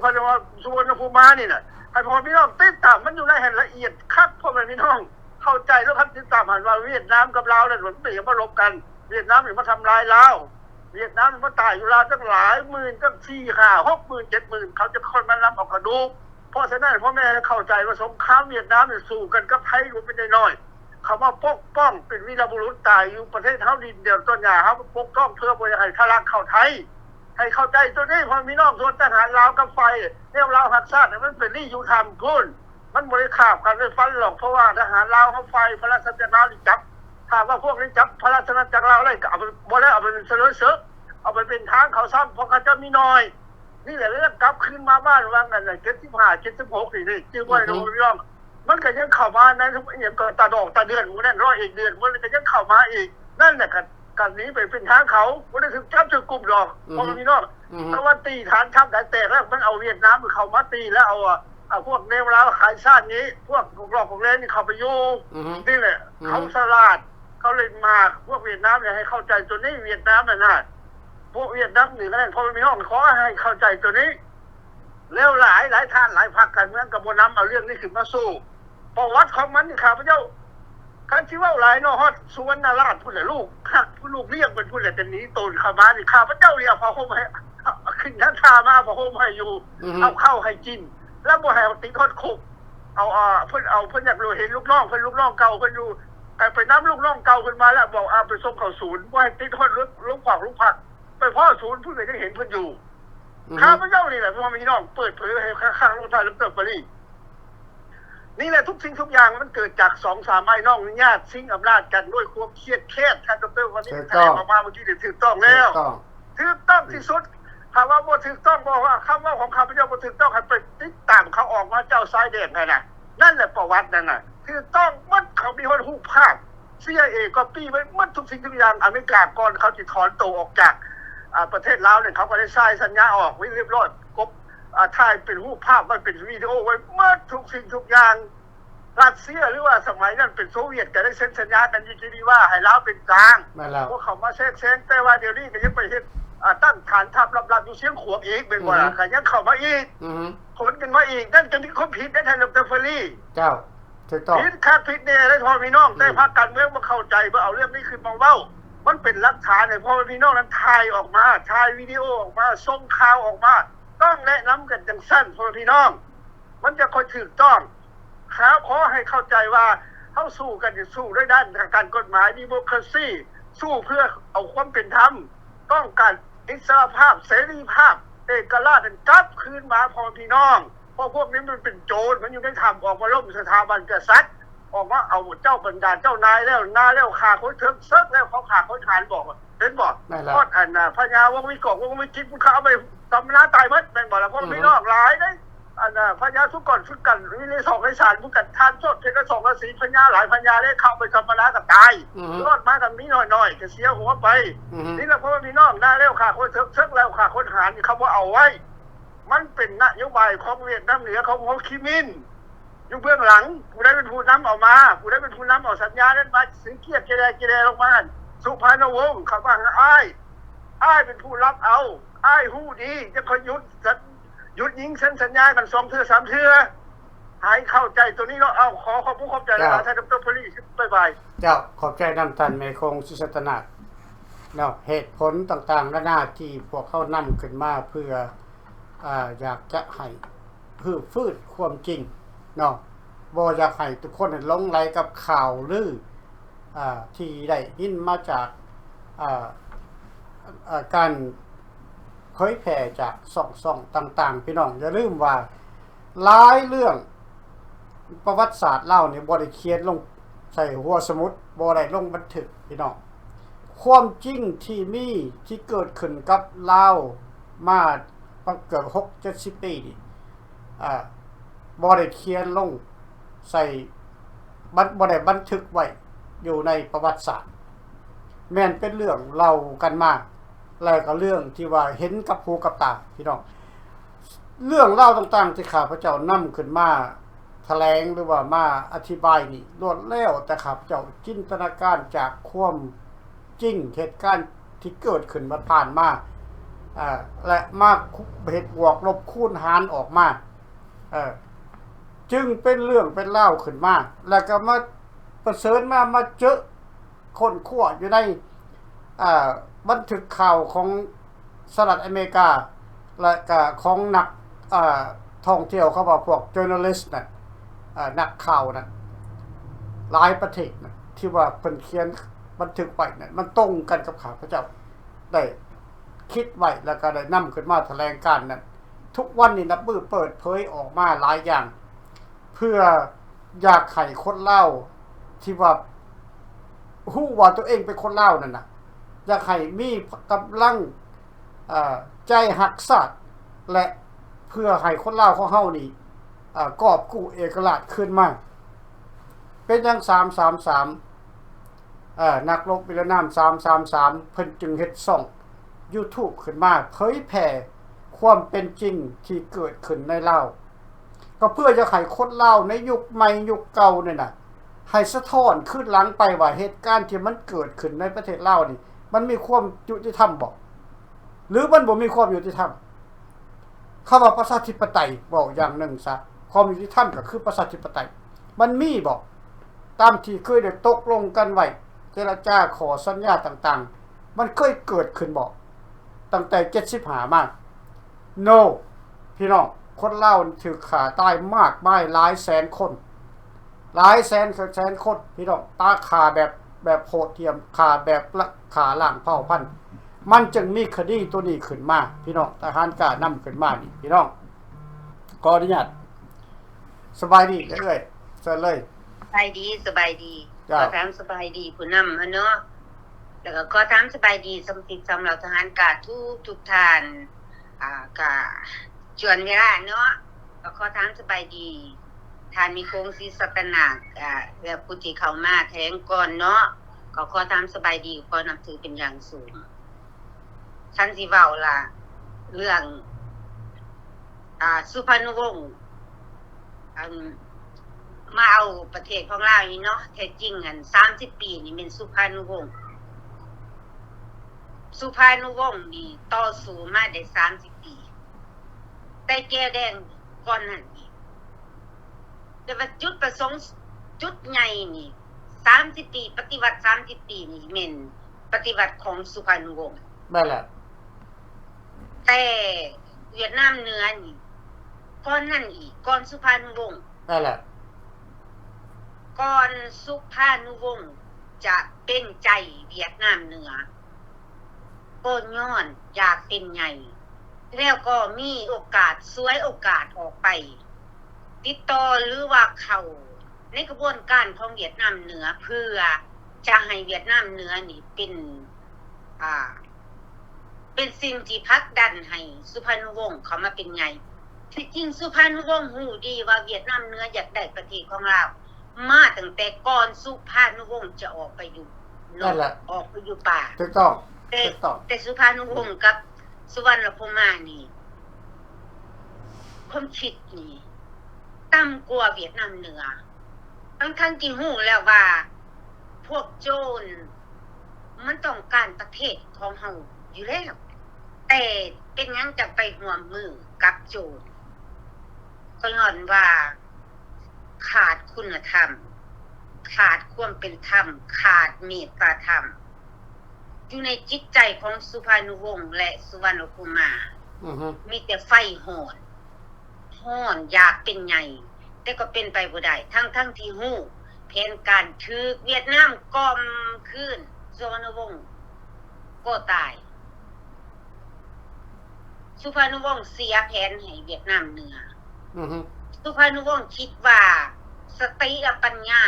Speaker 3: วรรณภูมินี่น่ะให้พ่อพี่น้องติดตามมันอยู่ในรายละเอียดคักพ่อแม่พี่น้องเข้าใจแล้วครับติดตามหันว่าเวียดนามกับลาวนั่นมันเป็นมาลบกันเวียดนามนี่มาทำลายลาวเวียดนามมันตายอยู่ลาวตั้งหลายหมื่นตั้ง4 5 6 0,000 70,000เขาจะคนมานำเอากระดูกเพราะฉะนั้นพ่อแม่เข้าใจว่าสงครามเวียดนามนี่สู้กันกับไทยอยู่เป็นน้อยเขามาปกป้องเป็นวีรบุรุษตายอยู่ประเทศเฮาดินเดียวต้นหญ้าเฮาปกป้องเพื่อบ่ให้ทะลักเข้าไทยให้เข้าใจตัวนี้พอมีน้องส่วนทหารลาวกับไฟแนวลาวฮักชาติมันเป็นนี่อยู่ธรรมพุ่นมันบ่ได้ขาบกันได้ฟันหรอกเพราะว่าทหารลาวเฮาไฟพระราชจักรลาวนี่จับถ้าว่าพวกนี้จับพระราชจักรลาวได้ก็เอาบ่ได้เอาไปเป็นเสลอเสอเอาไปเป็นทางเขาซ้ำเพราะเขาจะมีน้อยนี่แหละเรื่องกลับขึ้นมาบ้านว่างั้นน่ะ75 76นี่ชื่อว่าน้องมันก็ยังเข้ามาในทุกอย่างก็ตาดอกตาเดือนมื้อนั้น100เดือนมันก็ยังเข้ามาอีกนั่นแหละกันนี้ไปเป็นทางเขาบ่ได้ถึงจับถึงกลุ่มดอกเพราะพี่น้องแต่ว่าตีฐานทัพได้แตกแล้วมันเอาเวียดนามเข้ามาตีแล้วเอาพวกแนวลาวขายชาตินี้พวกของแรงนี่เข้าไปอยู่นี่แหละเขาฉลาดเขาเลยมาพวกเวียดนามเนี่ยให้เข้าใจตัวนี้เวียดนามน่ะพวกเวียดนามนี่ก็ได้พอพี่น้องขอให้เข้าใจตัวนี้แล้วหลายท่านหลายพรรคการเมืองก็บ่นำเอาเรื่องนี้ขึ้นมาสู้ประวัติของมันนี่ข้าพเจ้าคันสิเว้าหลายเนาะฮอดสุวรรณราชพุ่นแหละลูกผู้ลูกเลี้ยงเป็นพุ่นแหละจะหนีตนเข้ามานี่ข้าพเจ้าเรียกพระโฮมให้ขึ้นทางท่ามาพระโฮมให้อยู่เอาเข้าให้กินแล้วบ่ให้เอาติดฮอดคุกเอาเพิ่นอยากรู้เห็นลูกน้องเพิ่นลูกน้องเก่าเพิ่นอยู่ไปนำลูกน้องเก่าเพิ่นมาแล้วบอกไปส่งเข้าศูนย์บ่ให้ติดฮอดลูกผักไปพ่อศูนย์ผู้ใดยังเห็นเพิ่นอยู่ข้าพเจ้านี่แหละพ่อพี่น้องเปิดเผยให้ข้างๆลงท้ายลงเติบไปนี่แหละทุกสิ่งทุกอย่างมันเกิดจาก2-3ไอ้น้องญาติชิงอำนาจกันด้วยความเครียดแค้นท่านดร.วันนี้แถลงออกมาเมื่อกี้ถูกต้องแล้วถูกต้องที่สุดถ้าว่าบ่ถูกต้องบอกว่าคำว่าของข้าพเจ้าบ่ถูกต้องให้ไปติดตามเขาออกมาเจ้าซ้ายแดงไงน่ะนั่นแหละประวัตินั่นน่ะถูกต้องมันเขามีคนฮู้ภาพ CIA ก็ปีไว้หมดทุกสิ่งทุกอย่างอเมริกาก่อนเขาสิถอนตัวออกจากประเทศลาวเนี่ยเขาก็ได้signสัญญาออกไว้เรียบร้อยกบถ่ายเป็นรูปภาพมันเป็นวิดีโอไว้เมื่อทุกสิ่งทุกอย่างรัสเซียหรือว่าสมัยนั้นเป็นโซเวียตก็ได้เซ็นสัญญากันอยู่ที่ว่าให้ลาวเป็นกลางพวกเขามาแทรกแซงแต่ว่าเดี๋ยวนี้ก็ยังไปเฮ็ดตั้งฐานทัพลับๆอยู่เชียงขวงอีกเป็นว่าก็ยังเข้ามาอีกขนกันมาอีกนั่นก็มีความผิดได้ท่านดร.เฟรรี่
Speaker 2: เจ้าถูกต้อง
Speaker 3: ผิดคักผิดแน่เลยพ่อพี่น้องแต่พรรคการเมืองบ่เข้าใจบ่เอาเรื่องนี้ขึ้นมาเว้ามันเป็นหลักฐานให้พ่อพี่น้องนั้นถ่ายออกมาถ่ายวิดีโอออกมาส่งข่าวออกมาต้องแนะนำกันจังสั้นพ่อพี่น้องมันจะค่อยถูกต้องขอให้เข้าใจว่าเฮาสู้กันจะสู้ด้วยด้านการกฎหมายดิโมคราซีสู้เพื่อเอาความเป็นธรรมต้องการอิสรภาพเสรีภาพเอกราชกลับคืนมาพ่อพี่น้องเพราะพวกนี้มันเป็นโจรมันอยู่ในธรรมออกมาล้มสถาบันกษัตริย์ออกมาเอาเจ้าบรรดาเจ้านายแล้วฆ่าคนถึงซึกแล้วเขาฆ่าคนทานบอกเห็นบ่พอดพญาวงวิกรวงวิจิตรเขาเอาไปตำนาตายหมดแม่นบ่ล่ะพ่อพี่น้องหลายเด้พญาทุกก่อนทุกกันวิริ2ในศาลผู้กันทานโทษเทศ2ราศีพญาหลายพญาได้เข้าไปธรรมนาก็ตายรอดมากันมีน้อยๆก็เสียหัวไปนี่แหละพ่อพี่น้องได้แล้วฆ่าคนซึกแล้วฆ่าคนหารเขาบ่เอาไว้ มันเป็นนโยบายของเวียดนามเหนือของโฮจิมินห์อยู่เบื้องหลังผู้ใดเป็นผู้นำออกมาผู้ใดเป็นผู้นำเอาสัญญานั้นมาสิงเกียรติเจแดลงมาสุพรรณวงศ์เขาว่าอ้ายเป็นผู้รับเอาอ้ายฮู้ดีจะคอยหยุดยิงเซ็นสัญญากัน2 เทื่อ 3 เทื่อหายเข้าใจตัวนี้เนาะเอาขอบคุณขอบใจนะท่านดร.พลีบ๊ายบาย
Speaker 2: เจ้าขอบใจนำท่านแม่คงศิษตนาเนาะเหตุผลต่างๆนานาที่พวกเขานำขึ้นมาเพื่ออยากจะให้ฟืดความจริงเนาะบ่อยากให้ทุกคนหลงไหลกับข่าวลือที่ได้ยินมาจากการเผยแผ่จากช่องต่างๆพี่น้องอย่าลืมว่าหลายเรื่องประวัติศาสตร์เล่าเนี่ยบ่ได้เขียนลงใส่หัวสมุดบ่ได้ลงบันทึกพี่น้องความจริงที่มีที่เกิดขึ้นกับลาวมาเกือบ6-70 ปีนี่บ่ได้เขียนลงใส่บ่ได้บันทึกไว้อยู่ในประวัติศาสตร์แม่นเป็นเรื่องเล่ากันมาแล้วก็เรื่องที่ว่าเห็นกับหูกับตาพี่น้องเรื่องเล่าต่างๆที่ข้าพเจ้านำขึ้นมาแถลงหรือว่ามาอธิบายนี่ล้วนแล้วแต่ข้าพเจ้าจินตนาการจากความจริงเหตุการณ์ที่เกิดขึ้นมาผ่านมาและมาเหตุบวกลบคูณหารออกมาจึงเป็นเรื่องเป็นเล่าขึ้นมาแล้วก็มาประเสริญมาเจอคนขั้วอยู่ในบันทึกข่าวของสหรัฐอเมริกาและก็ของนักท่องเที่ยวเขาว่าพวก journalist น่ะนักข่าวน่ะหลายประเทศน่ะที่ว่าเพิ่นเขียนบันทึกไว้น่ะมันตรงกันกับข้าพเจ้าได้คิดไว้แล้วก็ได้นำขึ้นมาแถลงการนั้นทุกวันนี้นับมือเปิดเผยออกมาหลายอย่างเพื่ออยากให้คนเล่าที่ว่าฮู้ว่าตัวเองเป็นคนเล่านั่นน่ะอยากให้มีกำลังใจหักษาและเพื่อให้คนเล่าของเฮานี่กอบกู้เอกราชขึ้นมาเป็นอย่าง333นักรบวิรนาม333เพิ่นจึงเฮ็ดช่อง YouTube ขึ้นมาเผยแผ่ความเป็นจริงที่เกิดขึ้นในลาวก็เพื่อจะให้คนลาวในยุคใหม่ยุคเก่านี่น่ะให้สะท้อนขึ้นหลังไปว่าเหตุการณ์ที่มันเกิดขึ้นในประเทศลาวนี่มันมีความยุติธรรมบ่หรือมันบ่มีความยุติธรรมคำว่าประชาธิปไตยบอกอย่างหนึ่งซะความยุติธรรมก็คือประชาธิปไตยมันมีบ่ตามที่เคยได้ตกลงกันไว้เจรจาขอสัญญาต่างๆมันเคยเกิดขึ้นบ่ตั้งแต่75มา no พี่น้องคนลาวถูกฆ่าตายมากมายหลายแสนคนหลายแสนคนพี่น้องตาฆ่าแบบโหดเหี้ยมฆ่าแบบฆ่าล้างเผ่าพันธุ์มันจึงมีคดีตัวนี้ขึ้นมาพี่น้องทหารกล้านำขึ้นมานี่พี่น้องขออนุญาตสบายดีเรื่อยๆเชิญเลย
Speaker 4: สบายดีขอถามสบายดีผู้นำเนาะแล้วก็ขอถามสบายดีสำหรับทหารกล้าทุกท่านก็จวนเวลาเนาะก็ขอถามสบายดีท่านมีโครงศิษย์ตนาแล้วผู้ที่เข้ามาแถลงก่อนเนาะก็ขอถามสบายดีขอนับถือเป็นอย่างสูงฉันสิเว้าล่ะเรื่องสุพรรณวงศ์มาเอาประเทศของเรานี่เนาะแท้จริงอัน30 ปีนี่เป็นสุพรรณวงศ์นี่ต่อสู้มาได้30 ปีแต่แก้วแดงก่อนนั้นอีกแต่ว่าจุดประสงค์จุดใหญ่นี่30 ปีปฏิวัติ30 ปีนี่แม่นปฏิวัติของสุพรรณวงศ์
Speaker 2: นั่นแหละ
Speaker 4: แต่เวียดนามเหนือนี่ก่อนนั้นอีกก่อนสุพรรณวงศ์
Speaker 2: นั่นแหละ
Speaker 4: ก่อนสุพรรณวงศ์จะเป็นใจเวียดนามเหนือก็ย้อนอยากเป็นใหญ่แล้วก็มีโอกาสสวยโอกาสออกไปติดต่อหรือว่าเข้าในกระบวนการของเวียดนามเหนือเพื่อจะให้เวียดนามเหนือนี่เป็นสิ่งที่ผลักดันให้สุพรรณวงศ์เขามาเป็นใหญ่ที่จริงสุพรรณวงศ์รู้ดีว่าเวียดนามเหนืออยากได้ประเทศของเรามาตั้งแต่ก่อนสุพรรณวงศ์จะออกไปอยู่ออกไปอยู่ป่า
Speaker 2: ถูกต้อง
Speaker 4: แต่สุพรรณวงศ์กับสุวรรณภูมินี่ ความคิดนี่ต่ำกว่าเวียดนามเหนือทั้งที่รู้แล้วว่าพวกโจรมันต้องการประเทศของเฮาอยู่แล้วแต่เป็นหยังจะไปร่วมมือกับโจรก็ย้อนว่าขาดคุณธรรมขาดความเป็นธรรมขาดเมตตาธรรมอยู่ในจิตใจของสุภานุวงศ์และสุวรรณกุมารมีแต่ไฟฮ้อนอยากเป็นใหญ่แต่ก็เป็นไปบ่ได้ทั้งที่ฮู้แผนการถูกเวียดนามกอมคืนสุวรรณวงศ์ก็ตายสุภานุวงศ์เสียแผนให้เวียดนามเหนือสุภานุวงศ์คิดว่าสติและปัญญา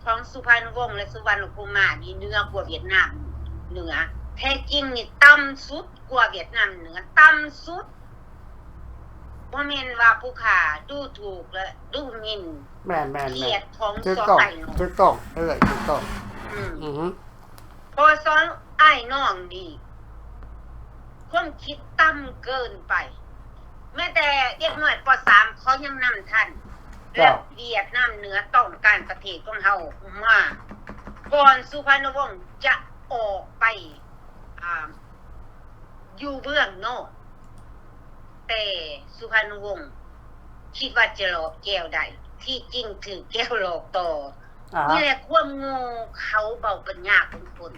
Speaker 4: ของสุภานุวงศ์และสุวรรณกุมารนี่เหนือกว่าเวียดนามเหนือแท้จริงนี่ต่ำสุดกว่าเวียดนามเหนือต่ำสุดบ่แม่นว่าผู้ข้าดูถูกและดูหมิ่น
Speaker 2: แม่น
Speaker 4: เกียรติของสองอ้ายน้อง
Speaker 2: ถูกต้องถูกต้อง
Speaker 4: พอสองอ้ายน้องนี่ความคิดต่ำเกินไปแม้แต่เด็กน้อยป .3 เขายังนำทันและเวียดนามเหนือต้องการประเทศของเฮามาก่อนสุพรรณวงศ์จะออกไปอยู่เบื้องนอกแต่สุพรรณวงศ์คิดว่าจะหลอกแก้วได้ที่จริงถือแก้วหลอกต่อนี่แหละความโง่เขาเบาปัญญาของคน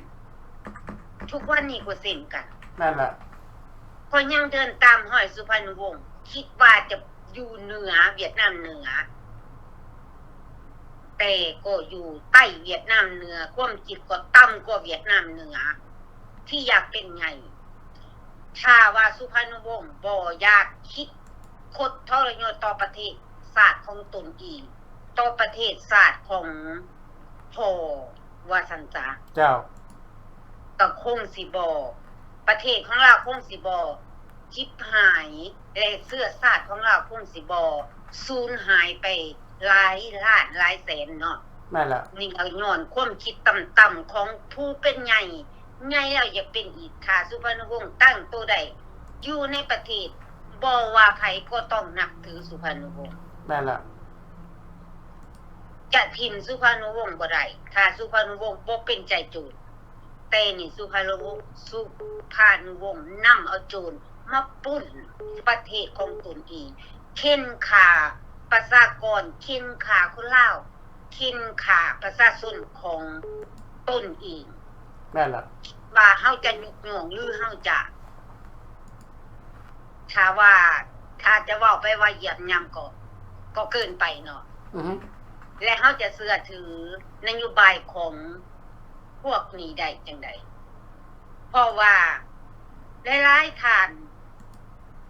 Speaker 4: ทุกวันนี้ก็เซ็นกัน
Speaker 2: นั่นแหละ
Speaker 4: พอยังเดินตามห้อยสุพรรณวงศ์คิดว่าจะอยู่เหนือเวียดนามเหนือแต่ก็อยู่ใต้เวียดนามเหนือความคิดก็ต่ำกว่าเวียดนามเหนือที่อยากเป็นไงถ้าว่าสุพรรณวงศ์บ่อยากคิดคดทรยศต่อประเทศศาสตร์ของตนเองต่อประเทศศาสตร์ของพ่อว่าสันจา
Speaker 2: เจ้า
Speaker 4: ก็คงสิบ่ประเทศของเราคงสิบ่ชิบหายและเสื้อชาติของเราคงสิบ่สูญหายไปหลายล้านหลายแสนเนาะ
Speaker 2: แม่นล่ะ
Speaker 4: นี่ก็ย้อนความคิดต่ำๆของผู้เป็นใหญ่แล้วอยากเป็นอีกค่ะสุพรรณวงศ์ตั้งตัวใดอยู่ในประเทศบ่ว่าไผก็ต้องนับถือสุพรรณวงศ์
Speaker 2: แม่นล่ะ
Speaker 4: จะทิ่มสุพรรณวงศ์บ่ได้ถ้าสุพรรณวงศ์บ่เป็นใจโจรแต่นี่สุพรรณวงศ์นำเอาโจรมาปุ้นประเทศของตนเองเข็นฆ่าประชากรเข็นฆ่าคนลาวเข็นฆ่าประชาชนของตนเอง
Speaker 2: แม่นล่ะ
Speaker 4: ว่าเฮาจะยุกย่องหรือเฮาจะถ้าจะเว้าไปว่าเหยียบย่ำก็เกินไปเนาะและเฮาจะเชื่อถือนโยบายของพวกนี้ได้จังได๋เพราะว่าหลายๆท่าน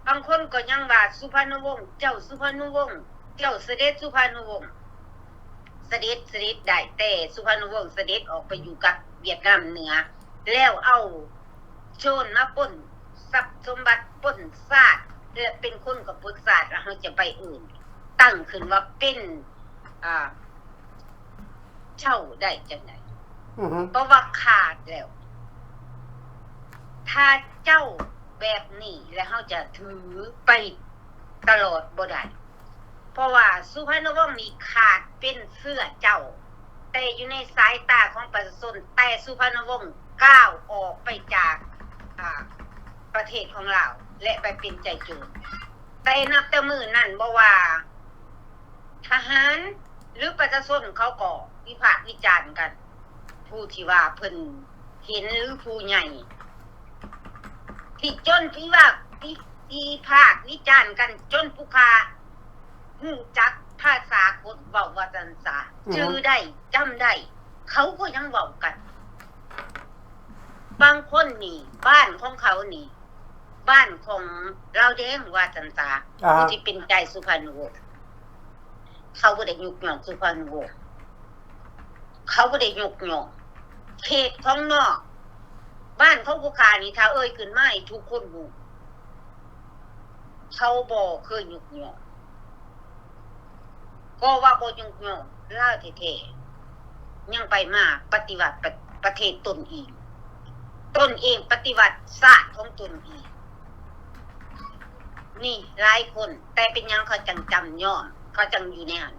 Speaker 4: บางคนก็ยังว่าสุพรรณวงศ์เจ้าสุพรรณวงศ์เจ้าเสด็จสุพรรณวงศ์เสด็จได้แต่สุพรรณวงศ์เสด็จออกไปอยู่กับเวียดนามเหนือแล้วเอาโจรมาปล้นทรัพย์สมบัติปล้นชาติและเป็นคนกับพุทธศาสตร์แล้วเฮาจะไปอื่นตั้งขึ้นว่าเป็นเจ้าได้จังได๋เพราะว่าขาดแล้วถ้าเจ้าแบบนี้แล้วเฮาจะถือไปตลอดบ่ได้เพราะว่าสุพรรณวงศ์นี่ขาดเป็นเสื้อเจ้าแต่อยู่ในสายตาของประชาชนแต่สุพรรณวงศ์ก้าวออกไปจากประเทศของเราและไปเป็นใจโจรแต่นับแต่มื้อนั้นบ่ว่าทหารหรือประชาชนเขาก็วิพากษ์วิจารณ์กันผู้ที่ว่าเพิ่นเห็นหรือผู้ใหญ่ที่จนที่ว่าวิพากษ์วิจารณ์กันจนผู้ค้าฮู้จักภาษาคนเว้าว่าจังซะชื่อได้จำได้เขาก็ยังเว้ากันบางคนนี่บ้านของเขานี่บ้านของเราแดงว่าจังซะผู้ที่เป็นใจสุพรรณวงศ์เขาบ่ได้ยุกย่องสุพรรณวงศ์เขาบ่ได้ยุกย่องเขตของนอกบ้านเขาผู้ค้านี่ถ้าเอ่ยขึ้นมาให้ทุกคนรู้เขาบ่เคยยุกย่องก็ว่าบ่ยุกย่องลาวแท้ๆยังไปมาปฏิวัติประเทศตนเองปฏิวัติศาสตร์ของตนเอง นี่หลายคนแต่เป็นหยังเขาจังจำยอมเขาจังอยู่ในหัน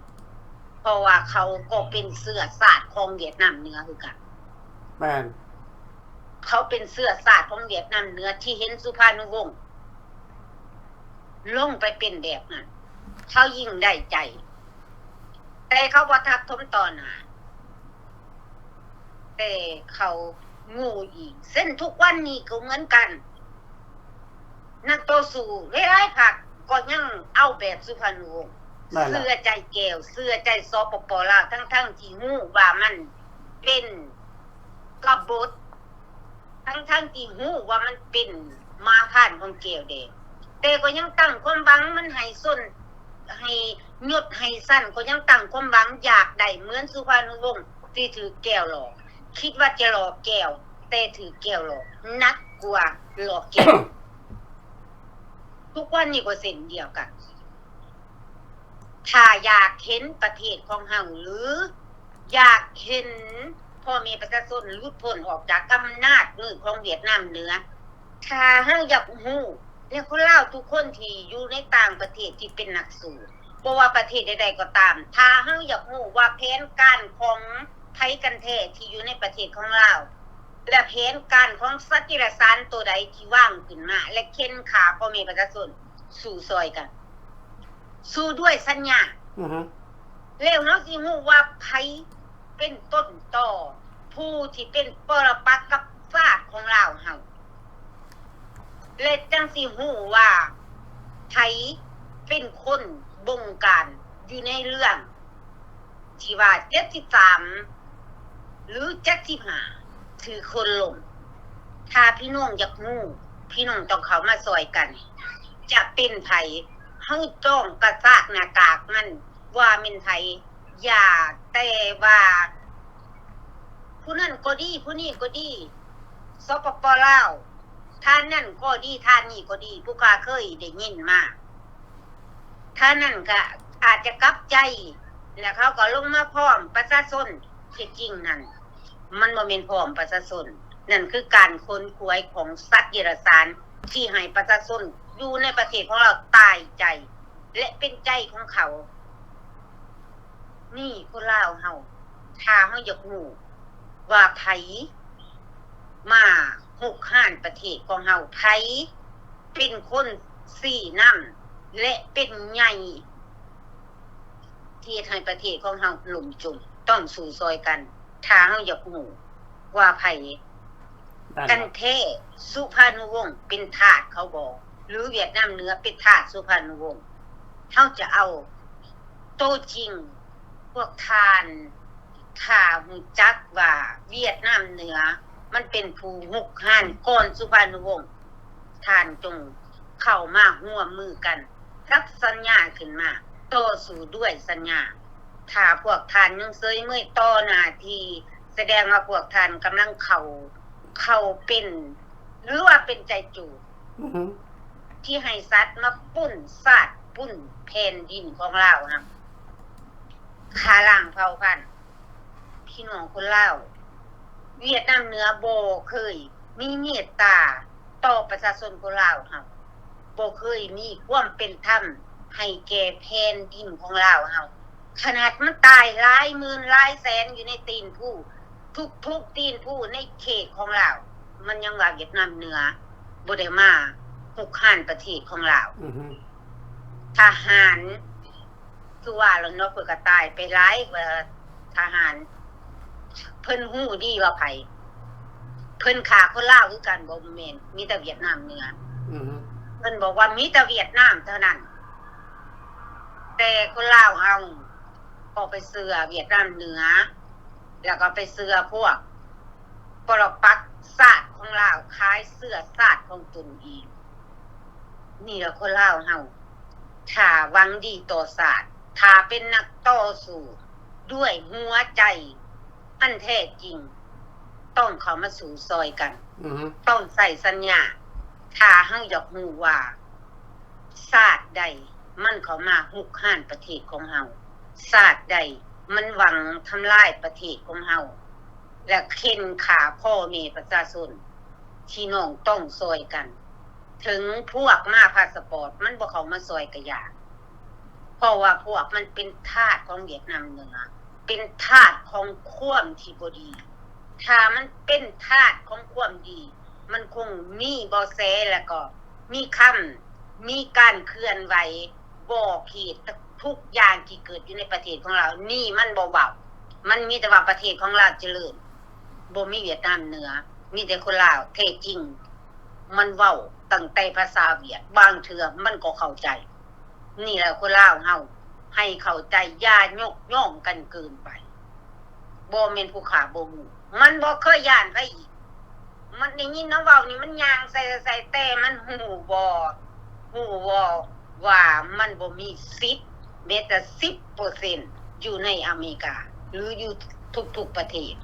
Speaker 4: เพราะว่าเขาก็เป็นเสื้อสาดของเวียดนามเหนือคือกัน
Speaker 2: แม่น
Speaker 4: เขาเป็นเสื้อสาดของเวียดนามเหนือที่เห็นสุภานุวงศ์ลงไปเป็นแบบนั้นเขายิ่งได้ใจแต่เขาบ่ทับทมต่อหน้าแต่เขางูอีกเส้นทุกวันนี้ก็เหมือนกันนักต่อสู้หลายๆพรรคก็ยังเอาแบบสุพรรณวงศ์เสื้อใจแก้วเสื้อใจสปป.ลาวทั้งๆที่ฮู้ว่ามันเป็นกบฏทั้งๆที่ฮู้ว่ามันเป็นมาผ่านของแก้วแดงแต่ก็ยังตั้งความหวังมันให้ส้นให้ยศให้สั้นก็ยังตั้งความหวังอยากได้เหมือนสุพรรณวงศ์ที่ถือแก้วหลอกคิดว่าจะหลอกแก้วแต่ถือแก้วหลอกนักกว่าหลอกแก้ว ทุกวันนี้ก็เส้นเดียวกันถ้าอยากเห็นประเทศของเฮาหรืออยากเห็นพ่อแม่ประชาชนหลุดพ้นออกจากอำนาจมือของเวียดนามเหนือถ้าเฮาอยากฮู้และคนลาวทุกคนที่อยู่ในต่างประเทศที่เป็นนักสู้บ่ว่าประเทศใดๆก็ตามถ้าเฮาอยากฮู้ว่าแผนการของไทยกันแท้ที่อยู่ในประเทศของลาวและแผนการของสัตว์จิรสารตัวใดที่ว่างขึ้นมาและเข็นขาพ่อแม่ประชาชนสู้ซอยกันสู้ด้วยสัญญาแล้วเฮาสิฮู้ว่าไผเป็นต้นต่อผู้ที่เป็นปรปักษ์กับชาติของลาวเฮาและจังสิฮู้ว่าไผเป็นคนบงการอยู่ในเรื่องที่ว่า73หรือ75ถือคนลงถ้าพี่น้องอยากรู้พี่น้องต้องเข้ามาซอยกันจะเป็นไผเฮาต้องกระซากหน้ากากมันว่าเป็นไผอย่าแต่ว่าผู้นั้นก็ดีผู้นี้ก็ดีสปป.ลาวท่านนั่นก็ดีท่านนี้ก็ดีผู้ข้าเคยได้ยินมาท่านนั่นก็อาจจะกลับใจแล้วเขาก็ลงมาพร้อมประชาชนที่จริงนั่นมันบ่แม่นพร้อมประชาชนนั่นคือการค้นคว้าของสัตว์เดรัจฉานที่ให้ประชาชนอยู่ในประเทศของเราตายใจและเป็นใจของเขานี่คนลาวเฮาถ้าเฮาอยากรู้ว่าไผมาหุกห้านประเทศของเฮาไผเป็นคนสี่น้ำและเป็นใหญ่ที่ให้ประเทศของเฮาล่มจมต้องสู้ซอยกันถ้าเฮาอยากรู้ว่าไผกันแท้สุพรรณวงศ์เป็นทาสเขาบอกหรือเวียดนามเหนือเป็นทาสสุพรรณวงศ์เฮาจะเอาโตจริงพวกทานข่าหูจักว่าเวียดนามเหนือมันเป็นผู้หุกห้านก่อนสุพรรณวงศ์ทานจงเข้ามาร่วมมือกันรับสัญญาขึ้นมาต่อสู้ด้วยสัญญาถ้าพวกทานยังเซยเมื่อยต่อหน้าที่แสดงว่าพวกทานกำลังเข้าเป็นหรือว่าเป็นใจจูที่ให้สัตว์มาปุ้นซาดปุ้นแผ่นดินของเราครับขาล่างเผ่าพันธุ์พี่น้องคนลาวเวียดนามเหนือบ่เคยมีเมตตาต่อประชาชนคนลาวครับบ่เคยมีความเป็นธรรมให้แก่แผ่นดินของลาวเฮาขนาดมันตายหลายหมื่นหลายแสนอยู่ในตีนผู้ทุกตีนผู้ในเขตของลาวมันยังว่าเวียดนามเหนือบ่ได้มาหุกห้านประเทศของลาวทหารคือว่าแล้วเนาะเพิ่นก็ตายไปหลายกว่าทหารเพิ่นฮู้ดีว่าไผเพิ่นฆ่าคนลาวคือกันบ่แม่นมีแต่เวียดนามเหนือเพิ่นบอกว่ามีแต่เวียดนามเท่านั้นแต่คนลาวเฮาก็ไปเชื่อเวียดนามเหนือแล้วก็ไปเชื่อพวกปรปักษ์ชาติของลาวคล้ายเสื้อชาติของตนเองนี่ล่ะคนลาวเฮาถ้าหวังดีต่อชาติถ้าเป็นนักต่อสู้ด้วยหัวใจอันแท้จริงต้องเข้ามาสู่ซอยกันต้องใส่สัญญาถ้าเฮาอยากรู้ว่าชาติใดมันเข้ามาหุกห้านประเทศของเฮาชาติใดมันหวังทำลายประเทศของเฮาและเข็นขาพ่อแม่ประชาชนที่น้องต้องซอยกัน ถึงพวกมาพาสปอร์ตมันบ่เข้ามาซอยกะยากเพราะว่าพวกมันเป็นทาสของเวียดนามเหนือเป็นทาสของความที่บ่ดีถ้ามันเป็นทาสของความดีมันคงมีบ่แสแล้วก็มีคำมีการเคลื่อนไหวบอกเหตุทุกอย่างที่เกิดอยู่ในประเทศของเรานี่มันบ่เว้ามันมีแต่ว่าประเทศของเราเจริญบ่มีเวียดนามเหนือมีแต่คนลาวแท้จริงมันเว้าตั้งแต่ภาษาเวียดบางเทื่อมันก็เข้าใจนี่แหละคนลาวเฮาให้เข้าใจอย่ายกย่องกันเกินไปบ่แม่นผู้ขาบ่ฮู้มันบ่เคยย่านไผอีกมันได้ยินน้ำเว้านี่มันย่างใส่แต่มันฮู้บ่ว่ามันบ่มีสิทธิ์แม้แต่ 10% อยู่ในอเมริกาหรืออยู่ทุกๆประเทศ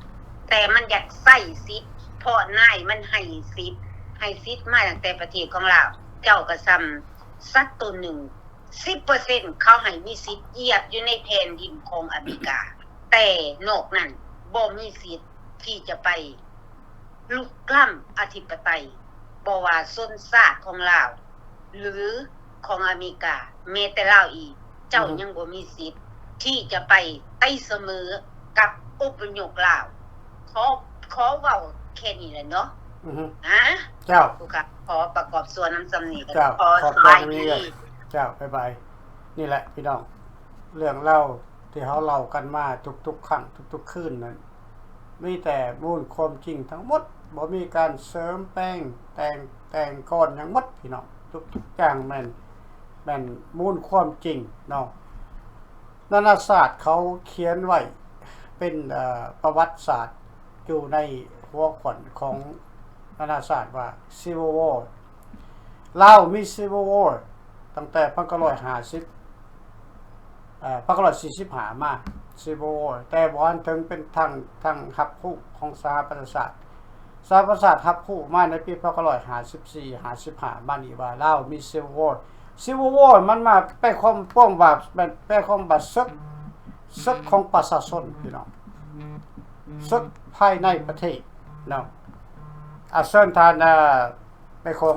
Speaker 4: แต่มันอยากใส่สิทธิ์เพราะนายมันให้สิทธิ์มาตั้งแต่ประเทศของเราเจ้าก็ซ้ำสักตัวหนึ่ง 10% เขาให้มีสิทธิ์เหยียบอยู่ในแผ่นดินของอเมริกาแต่นอกนั้นบ่มีสิทธิ์ที่จะไปลุกล้ำอธิปไตยบ่ว่าชนชาติของลาวหรือของอเมริกาแม้แต่ลาวอีกเจ้ายังบ่มีสิทธิ์ที่จะไปใต้เสมอกับอุปนิกลาวขอเว้าแค่นี้แหละเนาะ
Speaker 2: เจ้า
Speaker 4: ขอประกอบส่วนน้ำสำนีกัน
Speaker 2: ขอสบายดีเจ้าบ๊ายบายนี่แหละพี่น้องเรื่องเล่าที่เขาเล่ากันมาทุกๆครั้งทุกๆคืนนั้นมีแต่มูลความจริงทั้งหมดบ่มีการเสริมแป้งแต่งก้อนอย่างหมดพี่น้องทุกอย่างแม่นมูลความจริงเนาะนานาศาสตร์เขาเขียนไว้เป็นประวัติศาสตร์อยู่ในหัวขวัญของนานาศาสตร์ว่า Civil War ลาวมี Civil War ตั้งแต่1945มา Civil War แต่บ่ทันถึงเป็นทางรับผู้ของสหประชาชาติรับผู้มาในปี1954-55มานี่ว่าลาวมี Civil War มันมาไปความป้องว่าไปความบาดซึกของประชาชนพี่น้องซึกภายในประเทศเนาะเชิญท่านไปคง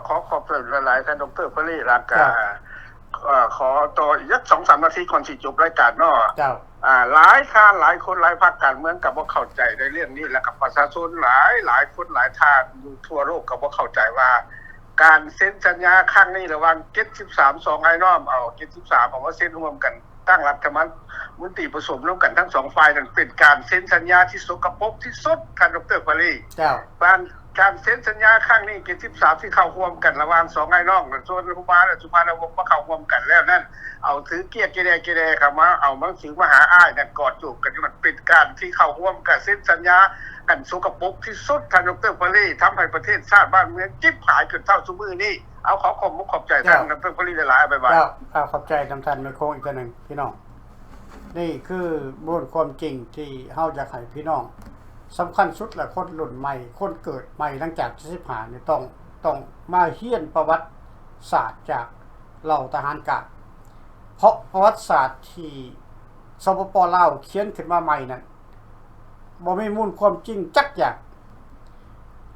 Speaker 5: ขอบคุณหลายๆท่านดร.พลีรักขอต่ออีก 2-3 นาทีก่อนสิจบรายการเนาะหลายคนหลายพรรคการเมืองก็บ่เข้าใจในเรื่องนี้แล้วกับประชาชนหลายคนหลายท่านอยู่ทั่วโลกก็บ่เข้าใจว่าการเซ็นสัญญาครั้งนี้ระหว่าง73 2ไอ้น้อมเอา73เอามาเซ็นร่วมกันตั้งรัฐมนตรีผสมร่วมกันทั้ง2ฝ่ายนั้นเป็นการเซ็นสัญญาที่สกปรกที่สุดท่านดร.พลีการเซ็นสัญญาครั้งนี้73ที่เข้าร่วมกันระหว่าง2ไอ้น้องส่วนผู้มาและสุภาพวงศ์มาเข้าร่วมกันแล้วนั่นเอาถือเกียรติเกเรเข้ามาเอามังสิมาหาอ้ายนั่นกอดจูบกันมันเป็นการที่เข้าร่วมกันเซ็นสัญญาอันสกปรกที่สุดท่านดร.พลีทำให้ประเทศชาติบ้านเมืองจิ๊บหายขึ้นเท่าซุมื้อนี้เอาขอบใจท่านดร.พลีหลายๆบ๊ายบาย
Speaker 2: ขอบใจท่านไม่คงอีกนึงพี่น้องนี่คือมูลความจริงที่เฮาอยากให้พี่น้องสำคัญสุดแหละคนรุ่นใหม่คนเกิดใหม่หลังจาก75นี่ต้องมาเรียนประวัติศาสตร์จากเหล่าทหารกะเพราะประวัติศาสตร์ที่สปป.ลาวเขียนขึ้นมาใหม่นั้นบ่มีมูลความจริงจักอย่าง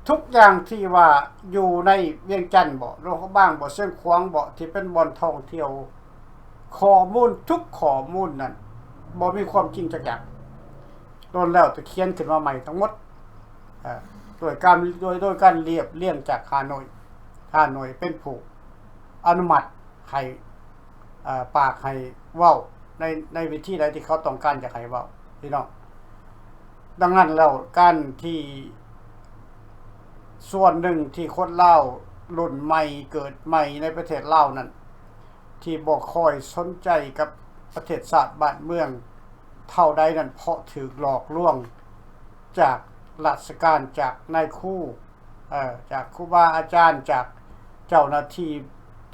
Speaker 2: ทุกอย่างที่ว่าอยู่ในเวียงจันทน์บ่โลกบ้างบ่เชียงขวางบ่ที่เป็นบ่อนท่องเที่ยวข้อมูลทุกข้อมูลนั้นบ่มีความจริงจักอย่างโดนแล้วจะเขียนขึ้นมาใหม่ทั้งหมดโดยการเรียบเรียงจากฮานอยเป็นผู้อนุมัติให้ปากให้เว้าในวิธีใดที่เขาต้องการจะให้เว้าพี่น้องดังนั้นแล้วการที่ส่วนหนึ่งที่คนลาวรุ่นใหม่เกิดใหม่ในประเทศลาวนั้นที่บ่ค่อยสนใจกับประเทศชาติบ้านเมืองเท่าใดนั้นเพราะถูกหลอกลวงจากราชการจากนายครูจากครูบาอาจารย์จากเจ้าหน้าที่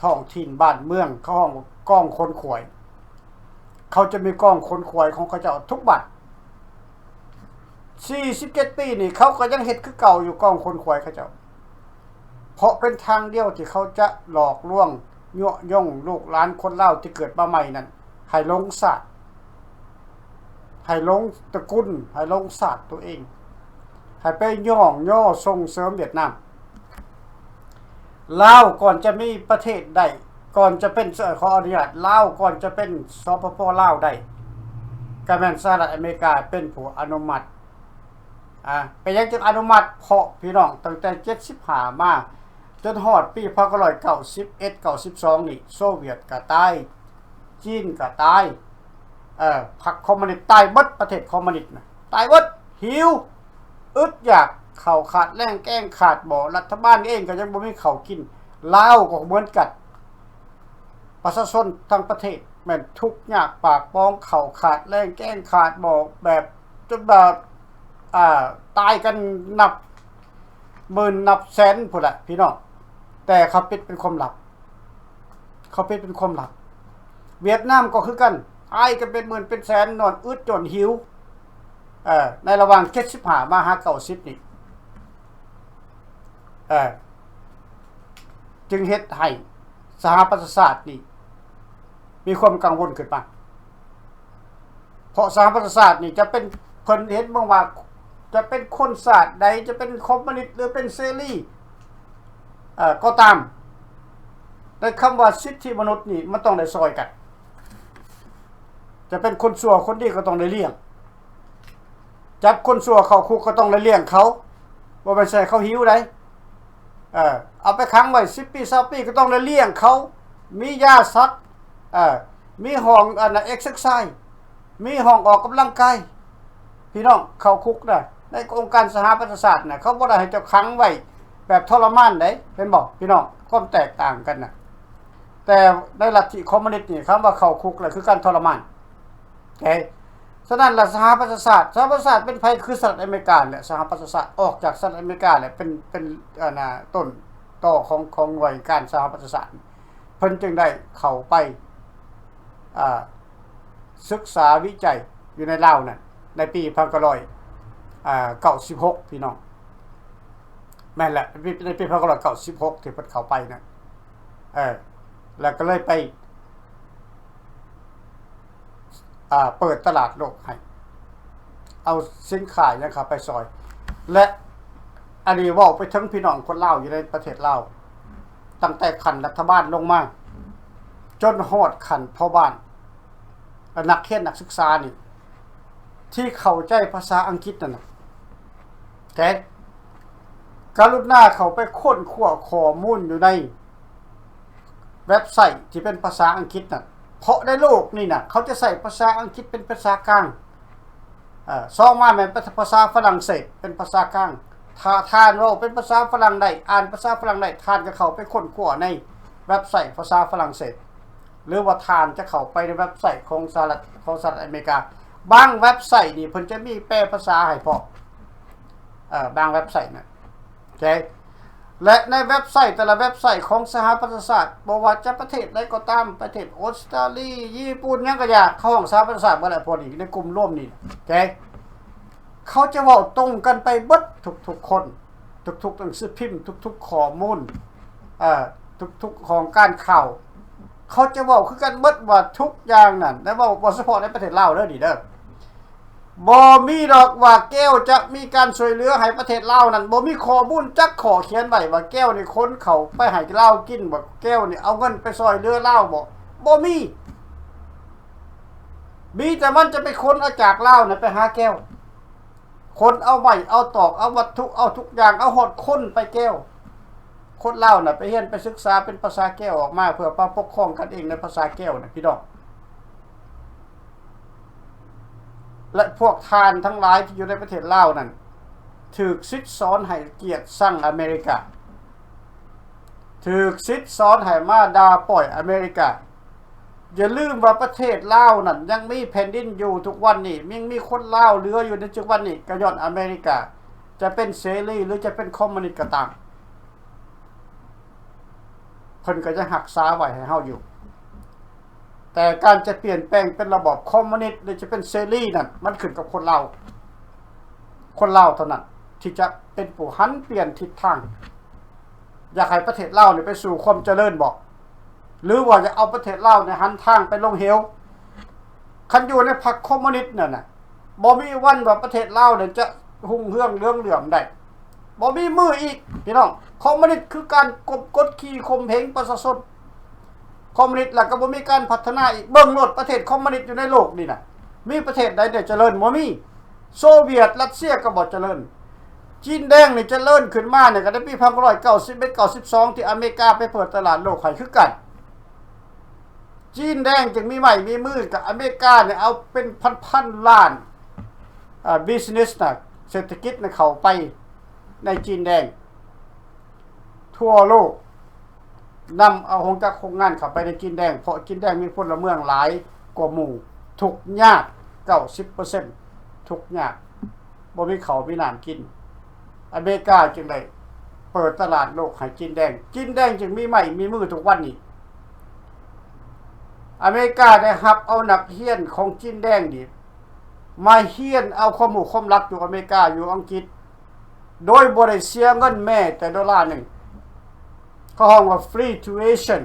Speaker 2: ท้องถิ่นบ้านเมืองเขาห้องกล้องคนขวยเขาจะมีกล้องคนขวยของเขาเจ้าทุกบัด47 ปีนี่เขาก็ยังเฮ็ดคือเก่าอยู่กล้องคนขวยเขาเจ้าเพราะเป็นทางเดียวที่เขาจะหลอกลวงยั่วย่องลูกหลานคนลาวที่เกิดมาใหม่นั้นให้หลงศาสตร์ให้หลงตระกูลให้หลงศาสตร์ตัวเองให้ไปย่อส่งเสริมเวียดนาม ลาวก่อนจะมีประเทศใดก่อนจะเป็นขออนุญาตลาวก่อนจะเป็นสปปลาวได้ก็แม่นสหรัฐอเมริกาเป็นผู้อนุมัติเป็นยังจึงอนุมัติเพราะพี่น้องตั้งแต่75มาจนฮอดปี1991 92นี่โซเวียตก็ตายจีนก็ตายพรรคคอมมิวนิสต์ตายหมดประเทศคอมมิวนิสต์นะตายหมดหิวอึดอยากข้าวขาดแล้งแกงขาดบ่รัฐบาลเองก็ยังบ่มีข้าวกินลาวก็เหมือนกันประชาชนทั้งประเทศแม่นทุกข์ยากปากป้องข้าวขาดแล้งแกงขาดบ่แบบจนแบบตายกันนับหมื่นนับแสนพุ่นล่ะพี่น้องแต่เขาปิดเป็นความลับเวียดนามก็คือกันอายกันเป็นหมื่นเป็นแสนนอนอึดจนหิวในระหว่าง75มาหา90นี่จึงเฮ็ดให้สหประชาชาตินี่มีความกังวลขึ้นมาเพราะสหประชาชาตินี่จะเป็นเพิ่นเห็นบ้างว่าจะเป็นคนศาสตร์ใดจะเป็นคอมมิวนิสต์หรือเป็นเสรีก็ตามแต่คำว่าสิทธิมนุษย์นี่มันต้องได้ซอยกันจะเป็นคนชั่วคนดีก็ต้องได้เลี้ยงจับคนชั่วเข้าคุกก็ต้องได้เลี้ยงเขาบ่แม่นใส่เขาหิวได้เอาไปขังไว้10ปี20ปีก็ต้องได้เลี้ยงเขามียาสัตว์มีห้องเอ็กซ์ไซส์มีห้องออกกำลังกายพี่น้องเข้าคุกได้ในองค์การสหประชาชาติน่ะเขาบ่ได้ให้เจ้าขังไว้แบบทรมานได้เป็นบ่พี่น้องความแตกต่างกันน่ะแต่ในลัทธิคอมมิวนิสต์นี่คำว่าเข้าคุกน่ะคือการทรมานโอเคฉะนั้นละสหประชาชาติเป็นภัยคือสหรัฐอเมริกาแหละสหประชาชาติออกจากสหรัฐอเมริกาแหละเป็นต้นต่อของหน่วยการสหประชาชาติเพิ่นจึงได้เข้าไปศึกษาวิจัยอยู่ในลาวนั่นในปี1996พี่น้องแม่นแหละในปี1996ที่เพิ่นเข้าไปนั่นแล้วก็เลยไปเปิดตลาดโลกให้เอาสินค้ายังครับไปซอยและอันนี้เว้าไปถึงพี่น้องคนลาวอยู่ในประเทศลาวตั้งแต่ขั้นรัฐบาลลงมาจนฮอดขั้นพ่อบ้านนักเรียนนักศึกษานี่ที่เข้าใจภาษาอังกฤษนั่นน่ะแต่กรุณาเข้าไปค้นคว้าข้อมูลอยู่ในเว็บไซต์ที่เป็นภาษาอังกฤษน่ะเพราะในโลกนี่น่ะเขาจะใส่ภาษาอังกฤษเป็นภาษากลางซองมาแม่นเป็นภาษาฝรั่งเศสเป็นภาษากลางถ้าทานว่าเป็นภาษาฝรั่งได้อ่านภาษาฝรั่งได้ทานก็เข้าไปค้นคว้าในเว็บไซต์ภาษาฝรั่งเศสหรือว่าทานจะเข้าไปในเว็บไซต์ของสหรัฐอเมริกาบางเว็บไซต์นี่เพิ่นจะมีแปลภาษาให้พอบางเว็บไซต์น่ะโอเคและในเว็บไซต์แต่ละเว็บไซต์ของสหประชาชาติบ่ว่าจะประเทศใดก็ตามประเทศออสเตรเลียญี่ปุ่นหยังก็อย่าเข้าของสหประชาชาติบ่ได้พอดีในกลุ่มร่วมนี่โอเคเขาจะเว้าตรงกันไปเบิดทุกๆคนทุกๆหนังสือพิมพ์ทุกๆข้อมูลทุกๆของการข่าวเขาจะเว้าคือกันเบิดว่าทุกอย่างนั่นแต่ว่าบ่เฉพาะในประเทศลาวเด้อนี่เด้อบ่มีดอกว่าแก้วจะมีการช่วยเหลือให้ประเทศลาวนั่นบ่มีข้อมูลจักข้อเขียนไว้ว่าแก้วนี่คนเขาไปให้ลาวกินบ่แก้วนี่เอาเงินไปช่วยเหลือลาวบ่มีแต่มันจะไปคนเอาจากลาวน่ะไปหาแก้วคนเอาไม้เอาตอกเอาวัตถุเอาทุกอย่างเอาหอดคนไปแก้วคนลาวน่ะไปเรียนไปศึกษาเป็นภาษาแก้วออกมาเพื่อมาปกครองกันเองในภาษาแก้วน่ะพี่น้องและพวกทานทั้งหลายที่อยู่ในประเทศลาวนั่นถูกซิดซ้อนให้เกียรติสั่งอเมริกาถูกซิดซ้อนให้มาด่าปล่อยอเมริกาอย่าลืมว่าประเทศลาวนั่นยังมีแผ่นดินอยู่ทุกวันนี้ยังมีคนลาวเหลืออยู่ในทุกวันนี้ก็ย้อนอเมริกาจะเป็นเสรีหรือจะเป็นคอมมิวนิสต์ก็ตามเพิ่นก็จะหักษาไว้ให้เฮาอยู่แต่การจะเปลี่ยนแปลงเป็นระบอบคอมมิวนิสต์หรือจะเป็นเสรีนั่นมันขึ้นกับคนลาวเท่านั้นที่จะเป็นผู้หันเปลี่ยนทิศทางอยากให้ประเทศลาวนี่ไปสู่ความเจริญบ่หรือว่าจะเอาประเทศลาวเนี่ยหันทางไปลงเหวคันอยู่ในพรรคคอมมิวนิสต์นั่นน่ะบ่มีวันว่าประเทศลาวเนี่ยจะหุ่งเรืองเรื่องเหลื่อมได้ บ่มีมืออีกพี่น้องคอมมิวนิสต์คือการกดขี่ข่มเหงประชาชนคอมมิวนิสต์แล้วก็บ่มีการพัฒนาอีกเบิ่งโลดประเทศคอมมิวนิสต์อยู่ในโลกนี่น่ะมีประเทศใดได้เจริญบ่มีโซเวียตรัสเซียก็บ่เจริญจีนแดงนี่เจริญขึ้นมาเนี่ยก็ได้ปี1991 92ที่อเมริกาไปเปิดตลาดโลกให้คือกันจีนแดงจึงมีใหม่มีมือกับอเมริกาเนี่ยเอาเป็นพันๆล้านbusiness น่ะเศรษฐกิจน่ะเข้าไปในจีนแดงทั่วโลกนำเอาโรงงานเข้าไปในจีนแดงเพราะจีนแดงมีพลเมืองหลายกว่าหมู่ทุกข์ยาก 90% ทุกข์ยากบ่มีข้าวมีน้ำกินอเมริกาจึงได้เปิดตลาดโลกให้จีนแดงจึงมีใหม่มีมือทุกวันนี้อเมริกาได้รับเอานักเรียนของจีนแดงนี่มาเรียนเอาข้อมูลความลับอยู่อเมริกาอยู่อังกฤษโดยบ่ได้เสียเงินแม้แต่ดอลลาร์นึงเขาห้องว่า free tuition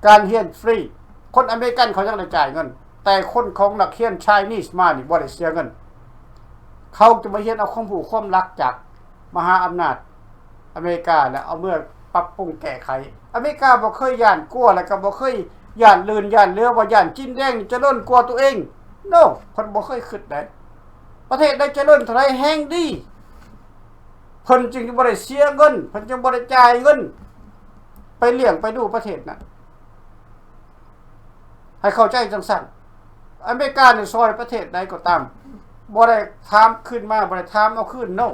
Speaker 2: การเรียนฟรีคนอเมริกันเขายังได้จ่ายเงินแต่คนของนักเรียน Chinese มานี่บ่ได้เสียเงินเขาจะมาเรียนเอาข้อมูลความลับจากมหาอำนาจอเมริกาแล้วเอาเมื่อปรับปรุงแก้ไขอเมริกาบ่เคยย่านกลัวแล้วก็บ่เคยย่านลื่นย่านเรือว่าย่านจีนแดงจะล้นกลัวตัวเองโน่เพิ่นบ่เคยคิดได้ประเทศใดเจริญเท่าใดแห่งดีเพิ่นจึงบ่ได้เสียเงินเพิ่นจึงบ่ได้จ่ายเงินไปเลี้ยงไปดูประเทศนั้นให้เข้าใจจังซั่นอเมริกานี่ซอยประเทศใดก็ตามบ่ได้ถามขึ้นมาบ่ได้ถามเอาขึ้นโน่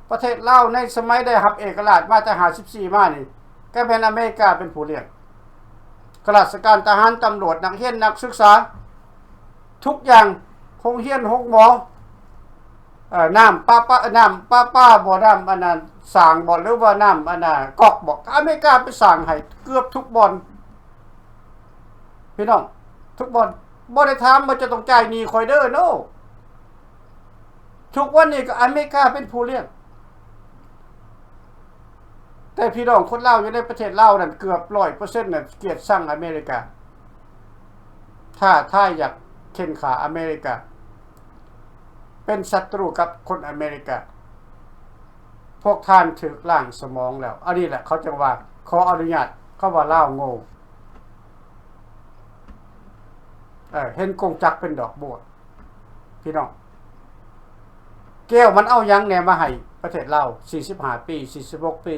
Speaker 2: ประเทศลาวในสมัยได้รับเอกราชมาแต่54มานี่ก็เป็นอเมริกาเป็นผู้เลี้ยงข้าราชการทหารตำรวจนักเรียนนักศึกษาทุกอย่างโรงเรียนโรงหมอน้ำป้าบ่น้ำอันนั้นสร้างบ่หรือว่าน้ำอันน่ะกอกบ่อเมริกาไปสร้างให้เกือบทุกบ่อนพี่น้องทุกบ่อนบ่ได้ถามว่าจะต้องจ่ายหนี้คอยเด้อโนทุกวันนี้ก็อเมริกาเป็นผู้เลี้ยงแต่พี่น้องคนลาวอยู่ในประเทศลาวนั่นเกือบ 100% น่ะเกลียดชังอเมริกาถ้าอยากเข็นขาอเมริกาเป็นศัตรูกับคนอเมริกาพวกท่านถึกล่างสมองแล้วอันนี้แหละเขาจะว่าขออนุญาตเขาว่าลาวโง่เห็นกงจักเป็นดอกบัวพี่น้องแก้วมันเอายังแหนมาให้ประเทศลาว45 ปี46 ปี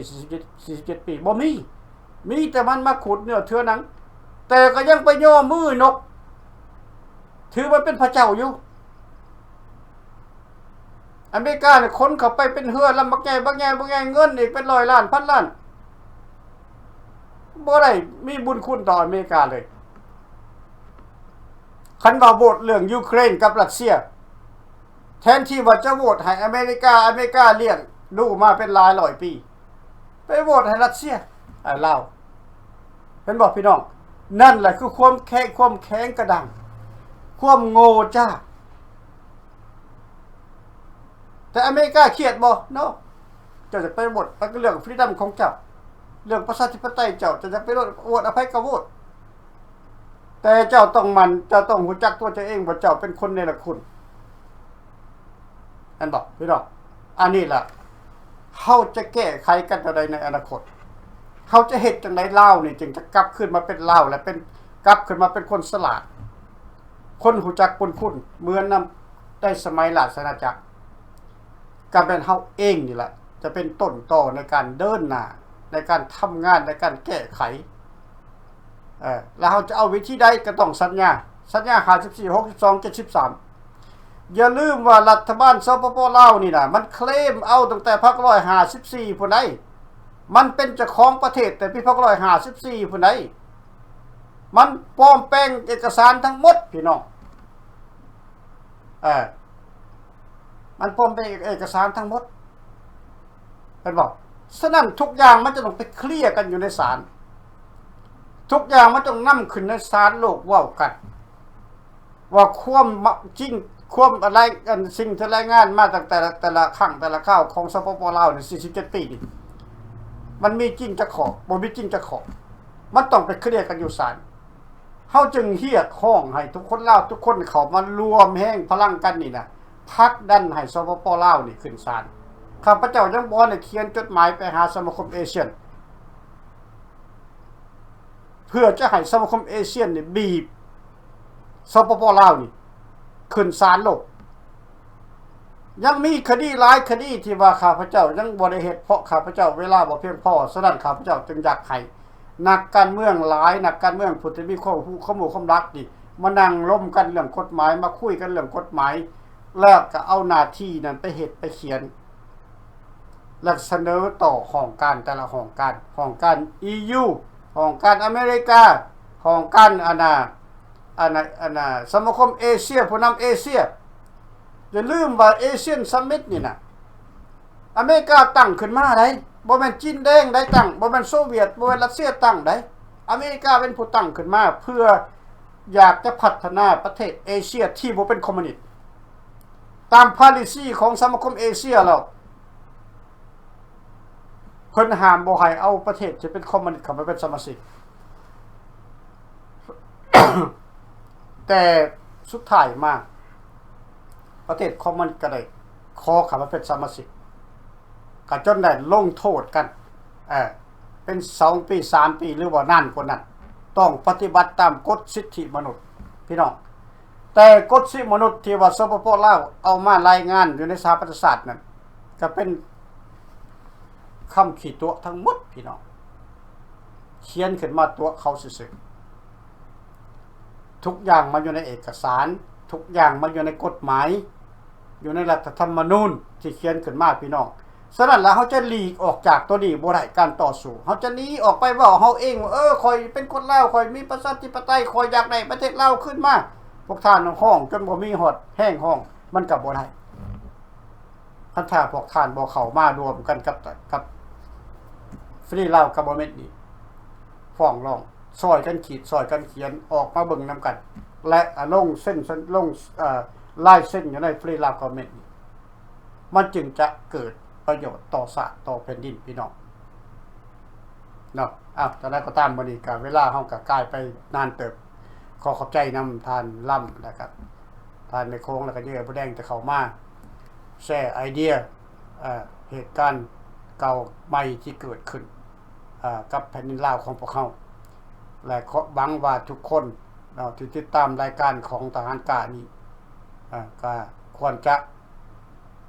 Speaker 2: 47 ปีบ่มีแต่มันมาขุดเนื้อเทือหนังแต่ก็ยังไปย่อมือนกถือว่าเป็นพระเจ้าอยู่อเมริกาเนี่ยคนเข้าไปเป็นเฮือลำบักใหญ่เงินอีกเป็น100 ล้านพันล้านบ่ได้มีบุญคุณต่ออเมริกาเลยคันว่าโหวตเรื่องยูเครนกับรัสเซียแทนที่ว่าจะโหวตให้อเมริกาเลี้ยงดูมาเป็นหลายร้อยปีไปโหวตให้รัสเซียลาวเป็นบอกพี่น้องนั่นแหละคือความแข็งกระดังความโง่จ้าแต่อเมริกาเครียดบ่เนาะเจ้าจะไปโหวตไปเรื่องฟรีดัมของเจ้าเรื่องประชาธิปไตยเจ้าจะไปโหวตอภัยก็โหวตแต่เจ้าต้องรู้จักตัวเจ้าเองว่าเจ้าเป็นคนเนรคุณอันบอกพี่น้องอันนี้ล่ะเขาจะแก้ไขกันอะไรในอนาคตเขาจะเฮ็ดจังได๋ลาวนี่จึงจะกลับขึ้นมาเป็นลาวและเป็นกลับขึ้นมาเป็นคนฉลาดคนรู้จักบุญคุณเหมือนนำได้สมัยราชอาณาจักรก็เป็นเฮาเองนี่แหละจะเป็นต้นต่อในการเดินหน้าในการทำงานในการแก้ไขแล้วเราจะเอาวิธีใดก็ต้องสัญญา54 62 73อย่าลืมว่ารัฐบาลสปป.ลาวนี่นะมันเคลมเอาตั้งแต่พรรค154ผู้ใดมันเป็นเจ้าของประเทศแต่พี่พรรค154ผู้ใดมันปลอมแปลงเอกสารทั้งหมดพี่น้องมันปลอมแปลงเอกสารทั้งหมดเป็นบอกฉะนั้นทุกอย่างมันจะต้องไปเคลียร์กันอยู่ในศาลทุกอย่างมันต้องนำขึ้นในศาลโลกเว้ากันว่าความจริงความอะไรกันสิ่งที่รายงานมาตั้งแต่ละครั้งแต่ละคราวของสปป.ลาวนี่47 ปีนี่มันมีจริงจะขอบ่มีจริงจะขอมันต้องไปเคลียร์กันอยู่ศาลเฮาจึงเรียกร้องให้ทุกคนลาวทุกคนเข้ามารวมแห่งพลังกันนี่นะ ผลักดันให้สปป.ลาวนี่ขึ้นศาลข้าพเจ้ายังบ่ได้เขียนจดหมายไปหาสมาคมเอเชียนเพื่อจะให้สมาคมเอเชียนนี่บีบสปป.ลาวนี่ขึ้นศาลโลกยังมีคดีหลายคดีที่ว่าข้าพเจ้ายังบ่ได้เฮ็ดเพราะข้าพเจ้าเวลาบ่เพียงพอฉะนั้นข้าพเจ้าจึงอยากให้นักการเมืองหลายนักการเมืองผู้ที่มีความรู้ความรักนี่มานั่งล้มกันเรื่องกฎหมายมาคุยกันเรื่องกฎหมายแล้วก็เอาหน้าที่นั้นไปเฮ็ดไปเขียนแล้วเสนอต่อห้องการแต่ละห้องการ EU ห้องการอเมริกาห้องการสมาคมเอเชียผู้นำเอเชียอย่าลืมว่าเอเชียนซัมมิตนี่นะอเมริกาตั้งขึ้นมาได้บ่แม่นจีนแดงได้ตั้งบ่แม่นโซเวียตบ่แม่นรัสเซียตั้งได้อเมริกาเป็นผู้ตั้งขึ้นมาเพื่ออยากจะพัฒนาประเทศเอเชียที่บ่เป็นคอมมิวนิสต์ตาม policy ของสมาคมเอเชียแล้วเพิ่นห้ามบ่ให้เอาประเทศที่เป็นคอมมิวนิสต์เข้ามาเป็นสมาชิก แต่สุดท้ายมาประเทศคอมมิวนิสต์ก็ได้ขอเข้ามาเป็นสมาชิกก็จนได้ลงโทษกันเป็น2ปี3ปีหรือว่านานกว่านั้นต้องปฏิบัติตามกฎสิทธิมนุษย์พี่น้องแต่กฎสิทธิมนุษย์ที่ว่าสปป.ลาวเอามารายงานอยู่ในสหประชาชาตินั้นก็เป็นคำขีดตัวทั้งหมดพี่น้องเขียนขึ้นมาตัวเขาซื่อๆทุกอย่างมันอยู่ในเอกสารทุกอย่างมันอยู่ในกฎหมายอยู่ในรัฐธรรมนูญที่เขียนขึ้นมาพี่น้องฉะนั้นแล้วเขาจะหลีกออกจากตัวนี้บ่ได้การต่อสู้เขาจะหนีออกไปว่าเขาเองคอยเป็นคนลาวคอยมีประชาธิปไตยคอยอยากได้ประเทศลาวขึ้นมาพวกท่านห้องจนบ่มีหอดแห้งห้องมันก็บ่ได้คันถ้าพวกท่านบ่เข้ามารวมกันกับฟรีลาวกับบ่แม่นนี่ฟ้องร้องซอยกันขีดซอยกันเขียนออกมาเบิ่งนํกันและลงเส้นลงลายเส้นอยู่ในฟรีลาวกับแม่นนี่มันจึงจะเกิดประโยชน์ต่อชาติต่อแผ่นดินพี่น้องเนาะแต่นั้นก็ตามมื้อนี้ก็เวลาเฮาก็กลายไปนานเติบขอขอบใจนำท่านล่ำนะครับท่านในโค้งแล้วก็เยอะผู้แดงจะเข้ามาแชร์ไอเดียเหตุการณ์เก่าใหม่ที่เกิดขึ้นกับแผ่นดินลาวของพวกเฮาและขอหวังว่าทุกคนที่ติดตามรายการของทหารกล้านี้ก็ควรจะ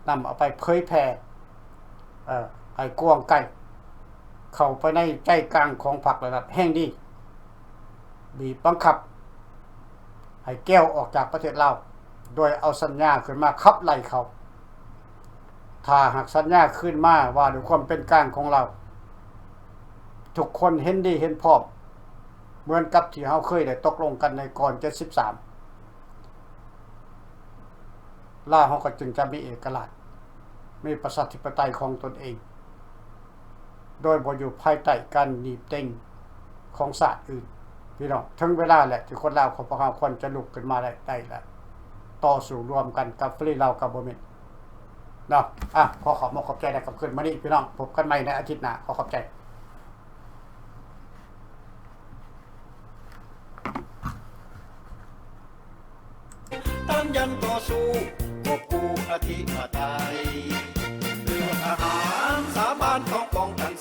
Speaker 2: นำเอาไปเผยแพร่ให้กว้างไกลเข้าไปในใจกลางของพรรคระดับแห่งดีบีบบังคับให้แก้วออกจากประเทศลาวโดยเอาสัญญาขึ้นมาขับไล่เขาถ้าหากสัญญาขึ้นมาว่าด้วยความเป็นกลางของเราทุกคนเห็นดีเห็นพร้อมเหมือนกับที่เราเคยได้ตกลงกันในก่อน73ลาวเขาก็จึงจะมีเอกราชมีประชาธิปไตยของตนเองโดยบ่อยู่ภายใต้การหนีบเต็งของชาติอื่นพี่น้องถึงเวลาแหละที่คนลาวของพวกเราควรจะลุกขึ้นมาได้แล้วต่อสู้รวมกันกับฟรีลาวกับบ่แม่นเนาะขอขอบใจได้กับคืนมื้อนี้พี่น้องพบกันใหม่ในอาทิตย์หน้าขอบใจ
Speaker 1: ตั้งยันต่อสู้ปกปูอธิปไตยเพื่อทหารสาบานของป้องกัน